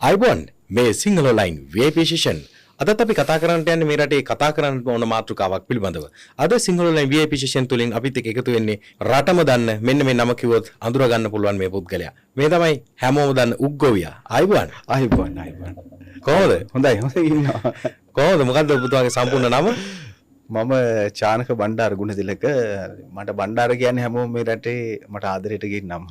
අයිබෝන් මේ Sinhala line VIP session අදත් අපි කතා කරන්නට යන්නේ මේ රටේ කතා කරන්න ඕන මාතෘකාවක් පිළිබඳව. අද සිංහල ලයින් VIP session තුලින් අපිත් එක්ක එකතු වෙන්නේ රටම දන්න මෙන්න මේ නම කිව්වොත් අඳුර ගන්න පුළුවන් මේ පුද්ගලයා. මේ තමයි හැමෝම දන්න උග්ගොවියා. අයිබෝන්. අයිබෝන්. කොහොමද? හොඳයි ඉන්නවා. කොහොමද මොකද්ද පුතුගේ සම්පූර්ණ නම? මම චානක බණ්ඩාර ගුණතිලක. මට බණ්ඩාර කියන්නේ හැමෝම මේ රටේ මට ආදරයට ගෙන් නම.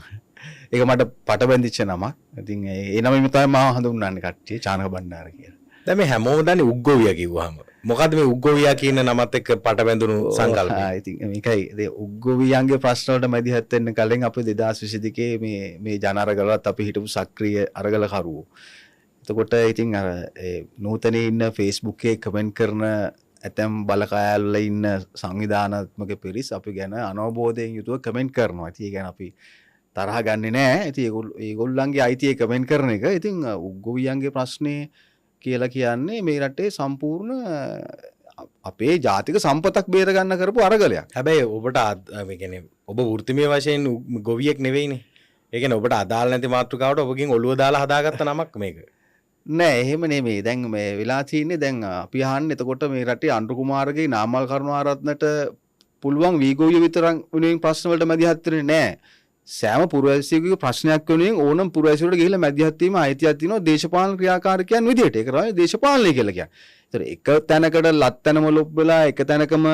ඒක මට පටබැඳිච්ච නමක්. ඉතින් ඒ නමෙන් තමයි මම හඳුන්වන්නේ කට්ටිය චානක බණ්ඩාර කියලා. දැන් මේ හැමෝම දන්නේ උග්ගොවියා කිව්වහම. මොකද්ද මේ උග්ගොවියා කියන නමත් එක්ක පටබැඳුණු සංකල්පය? ඉතින් මේකයි ඒ උග්ගොවියන්ගේ ප්‍රශ්න වලට මැදිහත් වෙන්න කලින් අපි 2022 මේ ජනඅරගලවත් අපි හිටපු සක්‍රීය අරගලකරුවෝ. එතකොට ඉතින් අර නූතනයේ ඉන්න Facebook එකේ කමෙන්ට් කරන ඇතැම් බලකායල්ල ඉන්න සංවිධානාත්මක පිරිස් අපි ගැන අනවබෝධයෙන් යුතුව කමෙන්ට් කරනවා. ඉතින් ඒ ගැන අපි තරහ ගන්නෙ නෑ. ඉතින් ඒගොල්ලන්ගේ අයිතිය කමෙන්ට් කරන එක. ඉතින් උග්ගොවියන්ගේ ප්‍රශ්නේ කියලා කියන්නේ මේ රටේ සම්පූර්ණ අපේ ජාතික සම්පතක් බේර ගන්න කරපු අරගලයක්. හැබැයි ඔබට මේ කියන්නේ ඔබ වෘත්තිමය වශයෙන් ගොවියෙක් නෙවෙයිනේ. ඒ කියන්නේ ඔබට අදාළ නැති මාතෘකාවට ඔබගෙන් ඔළුව දාලා හදාගත්ත නමක් මේක. නෑ එහෙම නෙමෙයි. දැන් මේ වෙලා තියෙන්නේ දැන් අපි අහන්නේ එතකොට මේ රටේ අනුර කුමාරගේ නාමල් කරුණාරත්නට පුළුවන් වීගොවිය විතරක් වෙනුවෙන් ප්‍රශ්න වලට මැදිහත් වෙන්නේ නෑ. සෑම පුරවැසියෙකුගේ ප්‍රශ්නයක් වෙනුවෙන් ඕනම පුරවැසියෙකුට ගිහිල්ලා මැදිහත් වීම අයිතියක් තියෙනවා දේශපාලන ක්‍රියාකාරකයන් විදිහට. ඒක තමයි දේශපාලනය කියලා කියන්නේ. ඒතර එක තැනකට ලත්තනම ලොබ්බලා එක තැනකම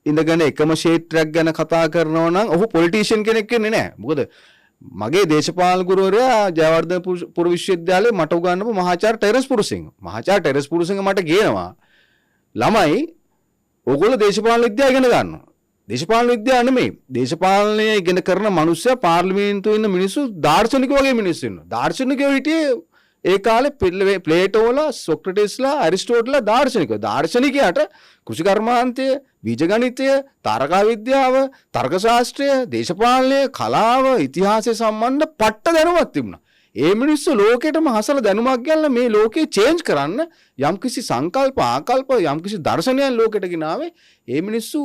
ඉඳගෙන එකම ක්ෂේත්‍රයක් ගැන කතා කරනවා නම් ඔහු පොලිටිෂියන් කෙනෙක් වෙන්නේ නැහැ. මොකද මගේ දේශපාලන ගුරුවරයා ජයවර්ධනපුර විශ්වවිද්‍යාලයේ මට උගන්වපු මහාචාර්ය ටෙරස් පුරුසිංහ. මහාචාර්ය ටෙරස් පුරුසිංහ මට කියනවා ළමයි ඕගොල්ලෝ දේශපාලන විද්‍යාව ඉගෙන ගන්නවා. දේශපාලන විද්‍යාව නෙමෙයි. දේශපාලනය ඉගෙන කරන මිනිස්සු පාර්ලිමේන්තුවේ ඉන්න මිනිස්සු දාර්ශනිකයෝ වගේ මිනිස්සු ඉන්නවා. දාර්ශනිකයෝ හිටියේ ඒ කාලේ ප්ලේටෝලා, සොක්‍රටිස්ලා, ඇරිස්ටෝටල්ලා දාර්ශනිකයෝ. දාර්ශනිකයාට කෘෂි කර්මාන්තය, බීජ ගණිතය, තාරකා විද්‍යාව, තර්ක ශාස්ත්‍රය, දේශපාලනය, කලාව, ඉතිහාසය සම්බන්ධ පට්ට දැනුමක් තිබුණා. ඒ මිනිස්සු ලෝකෙටම හසල දැනුමක් ගන්න මේ ලෝකේ චේන්ජ් කරන්න යම්කිසි සංකල්ප, ආකල්ප, යම්කිසි දර්ශනයන් ලෝකෙට ගෙනාවේ ඒ මිනිස්සු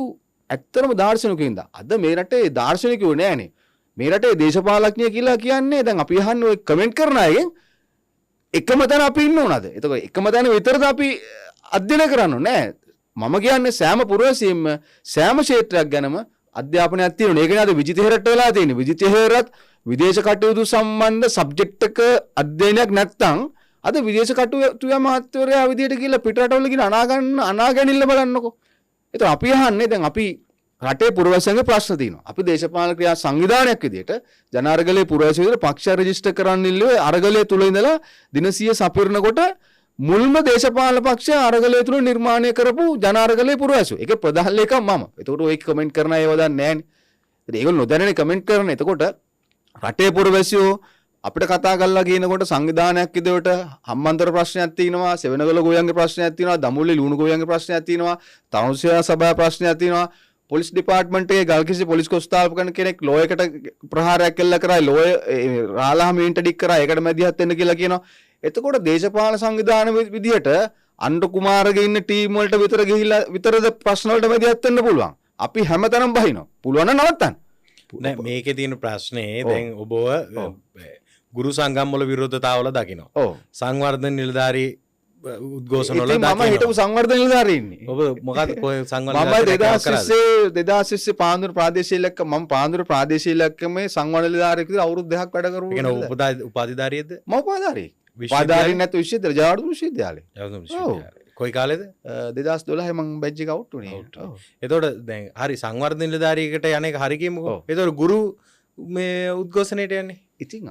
ඇත්තරම දාර්ශනිකයෝ ඉඳලා. අද මේ රටේ දාර්ශනිකයෝ නෑනේ. මේ රටේ දේශපාලඥය කියලා කියන්නේ දැන් අපි අහන්නේ ඔය කමෙන්ට් කරන අයගෙන් එකම තැන අපි ඉන්න ඕනද? එතකොට එකම තැන විතරද අපි අධ්‍යයනය කරන්න නෑ. මම කියන්නේ සෑම පුරවැසියෙම සෑම ක්ෂේත්‍රයක් ගැනම අධ්‍යාපනයක් තියෙනවා. ඒකනේ අද විජිතහෙරට වෙලා තියෙන්නේ. විජිතහෙරත් විදේශ කටයුතු සම්බන්ධ සබ්ජෙක්ට් එක අධ්‍යයනයක් නැත්නම් අද විදේශ කටයුතු අමාත්‍යවරයා විදියට කියලා පිටරටවල ගිහින් අනාගැනිල්ල බලන්නකෝ. ඒත් අපි අහන්නේ දැන් අපි රටේ පුරවැසියන්ගේ ප්‍රශ්න තියෙනවා. අපි දේශපාලන ක්‍රියා සංවිධානයක් විදියට ජනාරගලේ පුරවැසියෝ විදියට පක්ෂ රෙජිස්ටර් කරන්න ඉල්ලුවේ අරගලයේ තුල ඉඳලා දින 100 සපිරනකොට මුල්ම දේශපාලන පක්ෂය අරගලයේ තුල නිර්මාණය කරපු ජනාරගලේ පුරවැසියෝ. ඒක ප්‍රධාන ලේකම් මම. එතකොට ඔය කමෙන්ට් කරන අය ඒව දන්නේ නැහැනේ. ඒගොල්ලෝ නොදැනනේ කමෙන්ට් කරන. එතකොට රටේ පුරවැසියෝ අපිට කතා කරලා කියනකොට සංවිධානයක් විදියට හම්බන්තොට ප්‍රශ්නයක් තියෙනවා, සෙවණගල ගෝයන්ගේ ප්‍රශ්නයක් තියෙනවා, දඹුල්ලේ ලුණු ගෝයන්ගේ ප්‍රශ්නයක් තියෙනවා, තරුණසියා සභාවේ ප්‍රශ්නයක් තියෙනවා, පොලිස් ඩිපාර්ට්මන්ට් එකේ ගල්කිසි පොලිස් කොස්තාප කරන කෙනෙක් ලෝයකට ප්‍රහාරයක් කළා කරා, ලෝය රාලහම ඉන්ටඩික් කරා, ඒකට මැදිහත් වෙන්න කියලා කියනවා. එතකොට දේශපාලන සංවිධාන විදියට අනුර කුමාරගේ ඉන්න ටීම් වලට විතර ගිහිල්ලා විතරද ප්‍රශ්න වලට මැදිහත් වෙන්න පුළුවන්. අපි හැමතැනම බහිනවා. පුළුවන් නම් නවත්තන්න. නෑ මේකේ තියෙන ප්‍රශ්නේ දැන් ඔබ ගුරු සංගම් වල විරෝධතාවල දකිනවා. ඔව්. සංවර්ධන නිලධාරී උද්ඝෝෂණ වල දකිනවා. මම හිටපු සංවර්ධන නිලධාරී ඉන්නේ. ඔබ මොකද කොයි සංවර්ධන මම 2020 පාන්දුර ප්‍රාදේශීය ඉලක්කම මම පාන්දුර ප්‍රාදේශීය ඉලක්කමේ සංවර්ධන නිලධාරියෙක් විදිහට අවුරුදු 2ක් වැඩ කරපු කෙනා. ඒ කියන්නේ උපාධිධාරියද? මම උපාධිධාරී. උපාධිධාරී නැතු විශ්වවිද්‍යාල ජයවර්ධන විශ්වවිද්‍යාලේ. කොයි කාලෙද? 2012 මම බැච් එක අවුට් වුණේ. ඔව්. එතකොට දැන් හරි සංවර්ධන නිලධාරියකට යන්නේ හරි කියමුකෝ. එතකොට ගුරු මේ උද්ඝෝෂණයට යන්නේ. ඉතින්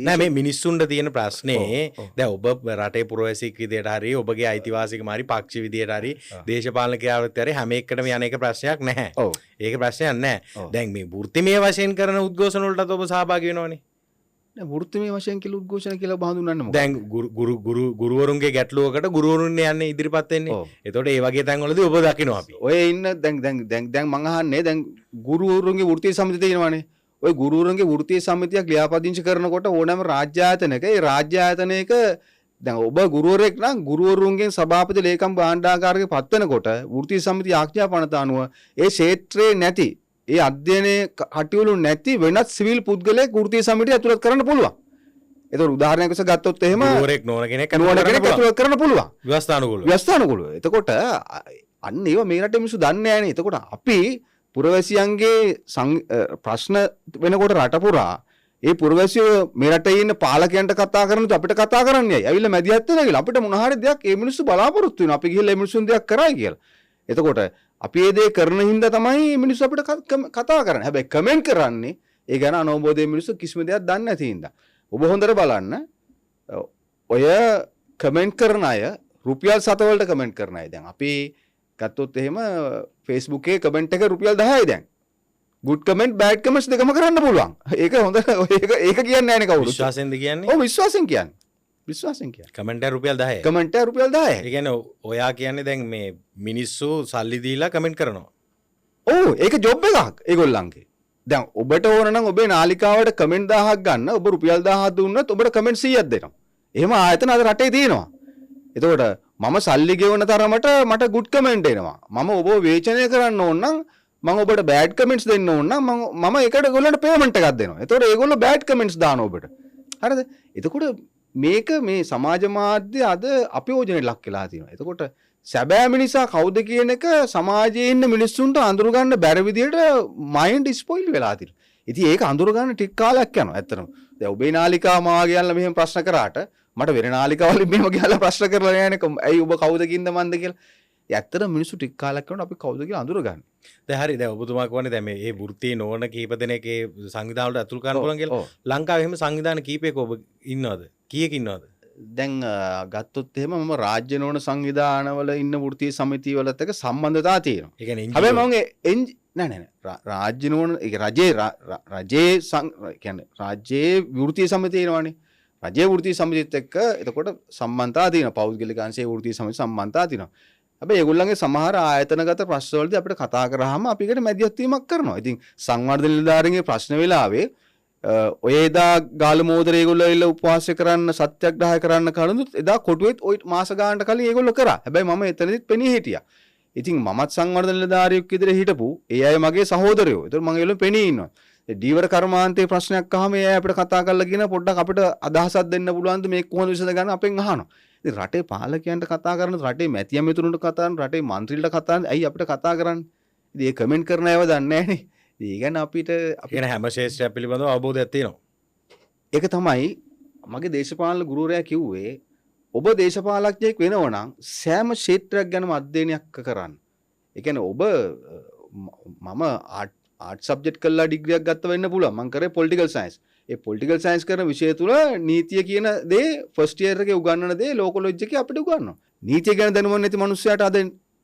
නෑ මේ මිනිස්සුන්ට තියෙන ප්‍රශ්නේ දැන් ඔබ රටේ පුරවැසියෙක් විදියට හරි ඔබගේ අයිතිවාසිකම හරි පක්ෂ විදියට හරි දේශපාලන ක්‍රියාවත් හරි හැම එකටම යන එක ප්‍රශ්නයක් නැහැ. ඒක ප්‍රශ්නයක් නැහැ. දැන් මේ වෘත්තිමය වශයෙන් කරන උද්ඝෝෂණ වලටත් ඔබ සහභාගී වෙනවනේ. නෑ වෘත්තිමය වශයෙන් කියලා උද්ඝෝෂණ කියලා බඳුන්වන්නේ මොකක්ද? දැන් ගුරුවරුන්ගේ ගැටලුවකට ගුරුවරුන් යන්නේ ඉදිරිපත් වෙන්නේ. එතකොට ඒ වගේ තැන්වලදී ඔබ දකිනවා අපි. ඔය ඉන්න දැන් මං අහන්නේ දැන් ගුරුවරුන්ගේ වෘත්තීය සමිතිය තියෙනවානේ. ඔය ගුරුවරුන්ගේ වෘත්තීය සමිතියක් ලියාපදිංචි කරනකොට ඕනෑම රාජ්‍ය ආයතනයක ඒ රාජ්‍ය ආයතනයක දැන් ඔබ ගුරුවරයෙක් නම් ගුරුවරුන්ගෙන් සභාපති ලේකම් භාණ්ඩාගාරික පත් වෙනකොට වෘත්තීය සමිතිය ආඥා පනත අනුව ඒ ක්ෂේත්‍රයේ නැති ඒ අධ්‍යයනයේ කටයුතු නැති වෙනත් සිවිල් පුද්ගලයෙක් වෘත්තීය සමිතිය ඇතුළත් කරන්න පුළුවන්. එතකොට උදාහරණයක් වශයෙන් ගත්තොත් එහෙම ගුරුවරයෙක් නොවන කෙනෙක් නුවණ කෙනෙක් ඇතුළත් කරන්න පුළුවන්. ව්‍යවස්ථානුකූලව. ව්‍යවස්ථානුකූලව. එතකොට අන්න ඒවා මේ රටේ මිනිස්සු දන්නේ නැහැනේ. එතකොට අපි පුරවැසියන්ගේ ප්‍රශ්න වෙනකොට රට පුරා ඒ පුරවැසියෝ මේ රටේ ඉන්න පාලකයන්ට කතා කරනකොට අපිට කතා කරන්නේයි. ඇවිල්ලා මැදිහත් වෙනවා කියලා. අපිට මොන හරි දෙයක් ඒ මිනිස්සු බලාපොරොත්තු වෙනවා. අපි ගිහිල්ලා ඒ මිනිස්සුන් දෙයක් කරයි කියලා. එතකොට අපි ඒ දේ කරන හින්දා තමයි මේ මිනිස්සු අපිට කතා කරන්නේ. හැබැයි කමෙන්ට් කරන්නේ ඒ ගැන අනවබෝධයේ මිනිස්සු කිසිම දෙයක් දන්නේ නැති හින්දා. ඔබ හොඳට බලන්න ඔය කමෙන්ට් කරන අය රුපියල් 7 වලට කමෙන්ට් කරන අය දැන් අපි ගත්තොත් එහෙම Facebook එකේ කමෙන්ට් එක රුපියල් 10යි දැන්. good comment bad comments දෙකම කරන්න පුළුවන්. ඒක හොඳ ඒක කියන්නේ නැහැ නේ කවුරුත්. විශ්වාසෙන්ද කියන්නේ? ඔව් විශ්වාසෙන් කියන්නේ. විශ්වාසෙන් කියන්නේ. කමෙන්ට් එක රුපියල් 10යි. කමෙන්ට් එක රුපියල් 10යි. ඒ කියන්නේ ඔයා කියන්නේ දැන් මේ මිනිස්සු සල්ලි දීලා කමෙන්ට් කරනවා. ඔව් ඒක ජොබ් එකක් ඒගොල්ලන්ගේ. දැන් ඔබට ඕන නම් ඔබේ නාලිකාවට කමෙන්ට් 1000ක් ගන්න ඔබ රුපියල් 1000ක් දුන්නොත් ඔබට කමෙන්ට් 100ක් දෙනවා. එහෙම ආයතන අද රටේ තියෙනවා. එතකොට මම සල්ලි ගෙවන තරමට මට good comment එනවා. මම ඔබව වේචනය කරන්න ඕන නම් මම ඔබට bad comments දෙන්න ඕන නම් මම ඒකට ඒගොල්ලන්ට payment එකක් දෙනවා. එතකොට ඒගොල්ලෝ bad comments දානවා ඔබට. හරිද? එතකොට මේක මේ සමාජ මාධ්‍ය අද අපයෝජනෙට ලක් වෙලා තියෙනවා. එතකොට සැබෑ මිනිසා කවුද කියන එක සමාජයේ ඉන්න මිනිස්සුන්ට අඳුර ගන්න බැරි විදියට මයින්ඩ් ස්පොයිල් වෙලා තියෙනවා. ඉතින් ඒක අඳුර ගන්න ටික කාලයක් යනවා. ඇත්තටම. දැන් ඔබේ නාලිකාව මාව ගියල්ලා මෙහෙම ප්‍රශ්න කරාට මට වෙන නාලිකාවලින් මෙහෙම ගියලා ප්‍රශ්න කරලා නෑනේ. ඇයි ඔබ කවුද කින්ද මන්ද කියලා. ඇත්තටම මිනිස්සු ටික කාලයක් යනකොට අපි කවුද කියලා අඳුර ගන්න. දැන් හරි දැන් ඔබතුමා කියන්නේ දැන් මේ වෘත්තී නොවන කීප දෙනෙක් ඒ සංවිධාන වලට ඇතුල් කරන්න පුළුවන් කියලා. ලංකාවේ එහෙම සංවිධාන කීපයක ඔබ ඉන්නවද? කීයක ඉන්නවද? දැන් ගත්තොත් එහෙම මම රාජ්‍ය නොවන සංවිධානවල ඉන්න වෘත්තීය සමිති වලත් එක්ක සම්බන්ධතා තියෙනවා. ඒ කියන්නේ හැබැයි මම නෑ රාජ්‍ය නොවන ඒ රජයේ කියන්නේ රාජ්‍යයේ වෘත්තීය සමිතිය තියෙනවානේ. රජයේ වෘත්තීය සමිතියත් එක්ක එතකොට සම්බන්ධතා තියෙනවා. පෞද්ගලික අංශයේ වෘත්තීය සමිතිය සම්බන්ධතා තියෙනවා. හැබැයි ඒගොල්ලන්ගේ සමහර ආයතනගත ප්‍රශ්න වලදී අපිට කතා කරාම අපි ඒකට මැදිහත් වීමක් කරනවා. ඉතින් සංවර්ධන නිලධාරීන්ගේ ප්‍රශ්න වෙලාවේ ඔය එදා ගාල මෝදර ඒගොල්ලෝ ඇවිල්ලා උපවාසය කරන්න සත්‍යග්‍රහය කරන්න කලිනුත් එදා කොටුවෙත් ওই මාස ගානකට කලින් ඒගොල්ලෝ කරා. හැබැයි මම එතනදිත් පෙනී හිටියා. ඉතින් මමත් සංවර්ධන නිලධාරියෙක් විදිහට හිටපු ඒ අය මගේ සහෝදරයෝ. ඒතර මම ඒගොල්ලෝ පෙනී ඉන්නවා. ඒ ඩීවර කර්මාන්තයේ ප්‍රශ්නයක් අහම ඒ අය අපිට කතා කරලා කියන පොඩ්ඩක් අපිට අදහසක් දෙන්න පුළුවන්ද මේක කොහොමද විසඳ ගන්න අපෙන් අහනවා. ඉතින් රටේ පාලකයන්ට කතා කරන රටේ මැතිය මෙතුරුන්ට කතා කරන රටේ മന്ത്രിලට කතා කරන ඇයි අපිට කතා කරන්නේ? ඉතින් ඒ කමෙන්ට් කරන අයව දන්නේ නැහනේ. ඒ කියන්නේ අපිට කියන හැම ශේෂ්ත්‍රයක් පිළිබඳව අවබෝධයක් තියෙනවා. ඒක තමයි මගේ දේශපාලන ගුරුවරයා කිව්වේ ඔබ දේශපාලඥයෙක් වෙනව නම් සෑම ක්ෂේත්‍රයක් ගැනම අධ්‍යයනයක් කරන්න. ඒ කියන්නේ ඔබ මම ආර්ට් සබ්ජෙක්ට් කරලා ඩිග්‍රියක් ගත්ත වෙන්න පුළුවන්. මම කරේ පොලිටිකල් සයන්ස්. ඒ පොලිටිකල් සයන්ස් කරන විෂය තුල නීතිය කියන දේ ෆස්ට් ඉයර් එකේ උගන්වන දේ ලෝකොලොජි එකේ අපිට උගන්වනවා. නීතිය ගැන දැනුම නැති මිනිස්සයාට අද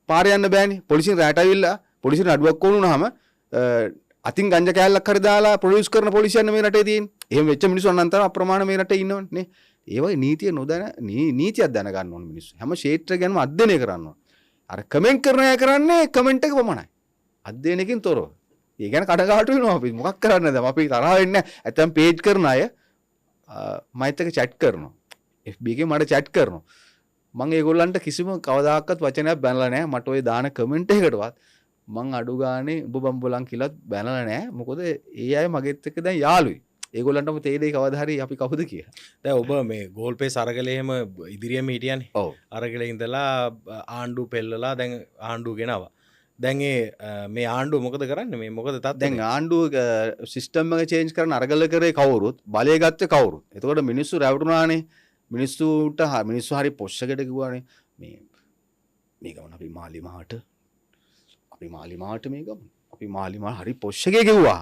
පාරේ යන්න බෑනේ. පොලිසියෙන් රැට ඇවිල්ලා පොලිසියෙන් අඩුවක් වුණාම අතින් ගංජා කෑල්ලක් හරි දාලා ප්‍රොඩියුස් කරන පොලිසියන් මේ රටේ තියෙන්නේ. එහෙම වෙච්ච මිනිස්සුන් අනන්තර අප්‍රමාණ මේ රටේ ඉන්නවනේ නේ. ඒ වගේ නීතිය නොදැන නීතියක් දැන ගන්න ඕන මිනිස්සු. හැම ක්ෂේත්‍ර ගැනම අධ්‍යයනය කරන්න ඕන. අර කමෙන්ට් කරන අය කරන්නේ කමෙන්ට් එක පමණයි. අධ්‍යයනයකින් තොරව. ඒ ගැන කඩකාටු වෙනවා අපි. මොකක් කරන්නද? අපි තරහ වෙන්නේ නැහැ. ඇත්තම් පේජ් කරන අය මයිත් එක chat කරනවා. FB එකේ මට chat කරනවා. මම ඒගොල්ලන්ට කිසිම කවදාකවත් වචනයක් බැනලා නැහැ. මට ওই දාන කමෙන්ට් එකකටවත් මං අඩු ගානේ උඹ බම්බලන් කියලාත් බැනලා නැහැ. මොකද ඒ අය මගෙත් එක්ක දැන් යාළුයි. ඒගොල්ලන්ටම තේරෙයි කවදා හරි අපි කවුද කියලා. දැන් ඔබ මේ ගෝල්පේස් අරගලේ එහෙම ඉදිරියෙම හිටියානේ. ඔව්. අරගලේ ඉඳලා ආණ්ඩු පෙල්ලලා දැන් ආණ්ඩු ගෙනවා. දැන් මේ ආණ්ඩුව මොකද කරන්නේ? මේ මොකද තත්ත්වය? දැන් ආණ්ඩුව සිස්ටම් එක චේන්ජ් කරන අරගල කරේ කවුරුත් බලය ගත්තේ කවුරුත්. එතකොට මිනිස්සු රැවටුණානේ. මිනිස්සු හරි පොෂ්ෂකට කිව්වානේ මේ ගමන අපි මාලිමාට මේ ගමන අපි මාලිමාට හරි පොෂ්ෂකේ කිව්වා.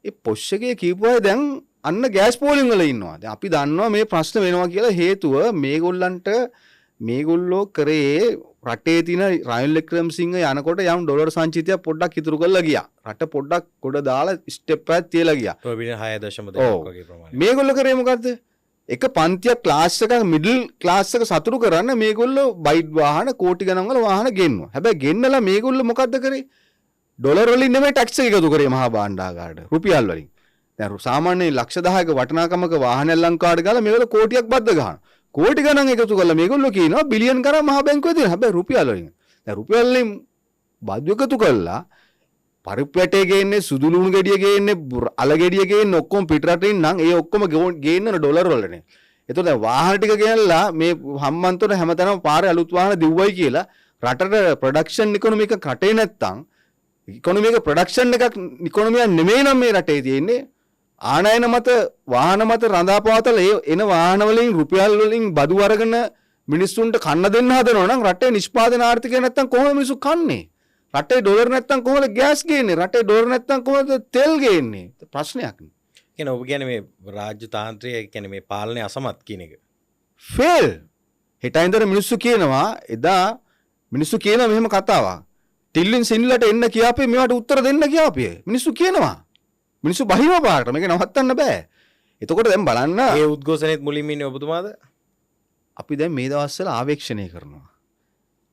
ඒ පොෂ්ෂකේ කියපුවා දැන් අන්න ගෑස් පෝලිං වල ඉන්නවා. දැන් අපි දන්නවා මේ ප්‍රශ්න වෙනවා කියලා හේතුව මේගොල්ලෝ කරේ රටේ තියෙන රනිල් වික්‍රමසිංහ යනකොට යම් ඩොලර් සංචිතයක් පොඩ්ඩක් ඉතුරු කරලා ගියා. රට පොඩ්ඩක් ගොඩ දාලා ස්ටෙප් එකක් තියලා ගියා. බිලියන 6.2 වගේ ප්‍රමාණයක්. මේගොල්ලෝ කරේ මොකද්ද? එක පන්තියක් ක්ලාස් එක මිඩල් ක්ලාස් එක සතුරු කරන්න මේගොල්ලෝ බයිට් වාහන කෝටි ගණන් වල වාහන ගෙන්නවා. හැබැයි ගෙන්නලා මේගොල්ලෝ මොකද්ද කරේ? ඩොලර් වලින් නෙමෙයි ටැක්ස් එක එකතු කරේ මහා භාණ්ඩාගාරයට. රුපියල් වලින්. දැන් සාමාන්‍ය ලක්ෂ 10ක වටිනාකමක වාහනයක් ලංකාවට ගාලා මේගොල්ලෝ කෝටියක් බද්ද ගන්නවා. කෝටි ගණන් එකතු කරලා මේගොල්ලෝ කියනවා බිලියන් කරා මහා බැංකුවේ දෙන. හැබැයි රුපියල් වලින්. දැන් රුපියල් වලින් බද්ද එකතු කළා පරිප්පු වැටේ ගේන්නේ සුදු ලුණු ගෙඩිය ගේන්නේ අල ගෙඩිය ගේන්නේ ඔක්කොම පිටරටින් නම් ඒ ඔක්කොම ගේන්න ඩොලර් වලනේ. එතකොට දැන් වාහන ටික ගෙනල්ලා මේ හම්බන්තොට හැමතැනම පාරේ අලුත් වාහන දිව්වයි කියලා රටට ප්‍රොඩක්ෂන් ඉකොනොමි එක කටේ නැත්තම් ඉකොනොමි එක ප්‍රොඩක්ෂන් එකක් ඉකොනොමියක් නෙමෙයි නම් මේ රටේ තියෙන්නේ. ආනයන මත වාහන මත රඳාපවතල ඒ එන වාහන වලින් රුපියල් වලින් බදු අරගෙන මිනිස්සුන්ට කන්න දෙන්න හදනවා නම් රටේ නිෂ්පාදන ආර්ථිකය නැත්තම් කොහොමද මිනිස්සු කන්නේ? රටේ ඩොලර් නැත්තම් කොහොමද ගෑස් ගේන්නේ? රටේ ඩොලර් නැත්තම් කොහොමද තෙල් ගේන්නේ? ප්‍රශ්නයක් නේ. කියන්නේ ඔබ කියන්නේ මේ රාජ්‍ය තාන්ත්‍රය කියන්නේ මේ පාලනය අසමත් කියන එක. ෆේල්. හිටින්දර මිනිස්සු කියනවා එදා මිනිස්සු කියනවා මෙහෙම කතාවක්. ටිල්ලින් සින්ලට එන්න කියාපේ මේවට උත්තර දෙන්න කියාපේ. මිනිස්සු කියනවා. මිනිස්සු බහිව පාරට මේක නවත්තන්න බෑ. එතකොට දැන් බලන්න ඒ උද්ඝෝෂණෙත් මුලින්ම ඉන්නේ ඔබතුමාද? අපි දැන් මේ දවස්වල ආවේක්ෂණය කරනවා.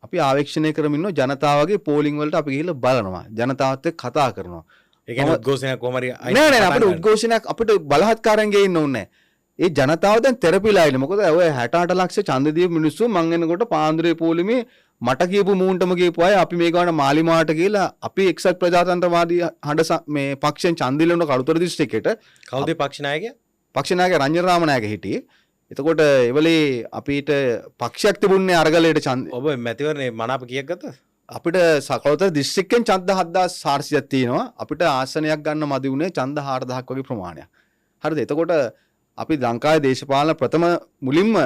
අපි ආවේක්ෂණය කරමින් ඉන්න ජනතාවගේ පෝලිං වලට අපි ගිහිල්ලා බලනවා. ජනතාවත් එක්ක කතා කරනවා. ඒ කියන්නේ උද්ඝෝෂණයක් කොහම හරි නෑ නෑ අපිට උද්ඝෝෂණයක් අපිට බලහත්කාරයෙන් ගේන්න ඕනේ නෑ. ඒ ජනතාව දැන් තෙරපිලා ඉන්නේ. මොකද ඔය 68 ලක්ෂ ඡන්ද දීපු මිනිස්සු මං එනකොට පාන්දුරේ පොලිමේ මට කියපු මූන්ටම කියපු අය අපි මේ ගාන මාලිමාට කියලා අපි එක්සත් ප්‍රජාතන්ත්‍රවාදී හඬ මේ පක්ෂෙන් ඡන්ද දිලන කළුතර දිස්ත්‍රික්කෙට කවුද පක්ෂ නායකයා? පක්ෂ නායකයා රංජන රාමනායක හිටියේ. එතකොට එවලේ අපිට පක්ෂයක් තිබුණේ අරගලයට ඡන්ද. ඔබ මැතිවරණේ මනාප කීයක් ගත්තද? අපිට සකලතර දිස්ත්‍රික්කෙන් ඡන්ද 7400ක් තියෙනවා. අපිට ආසනයක් ගන්න මදි වුණේ ඡන්ද 4000ක් වගේ ප්‍රමාණයක්. හරිද? එතකොට අපි ලංකාවේ දේශපාලන ප්‍රථම මුලින්ම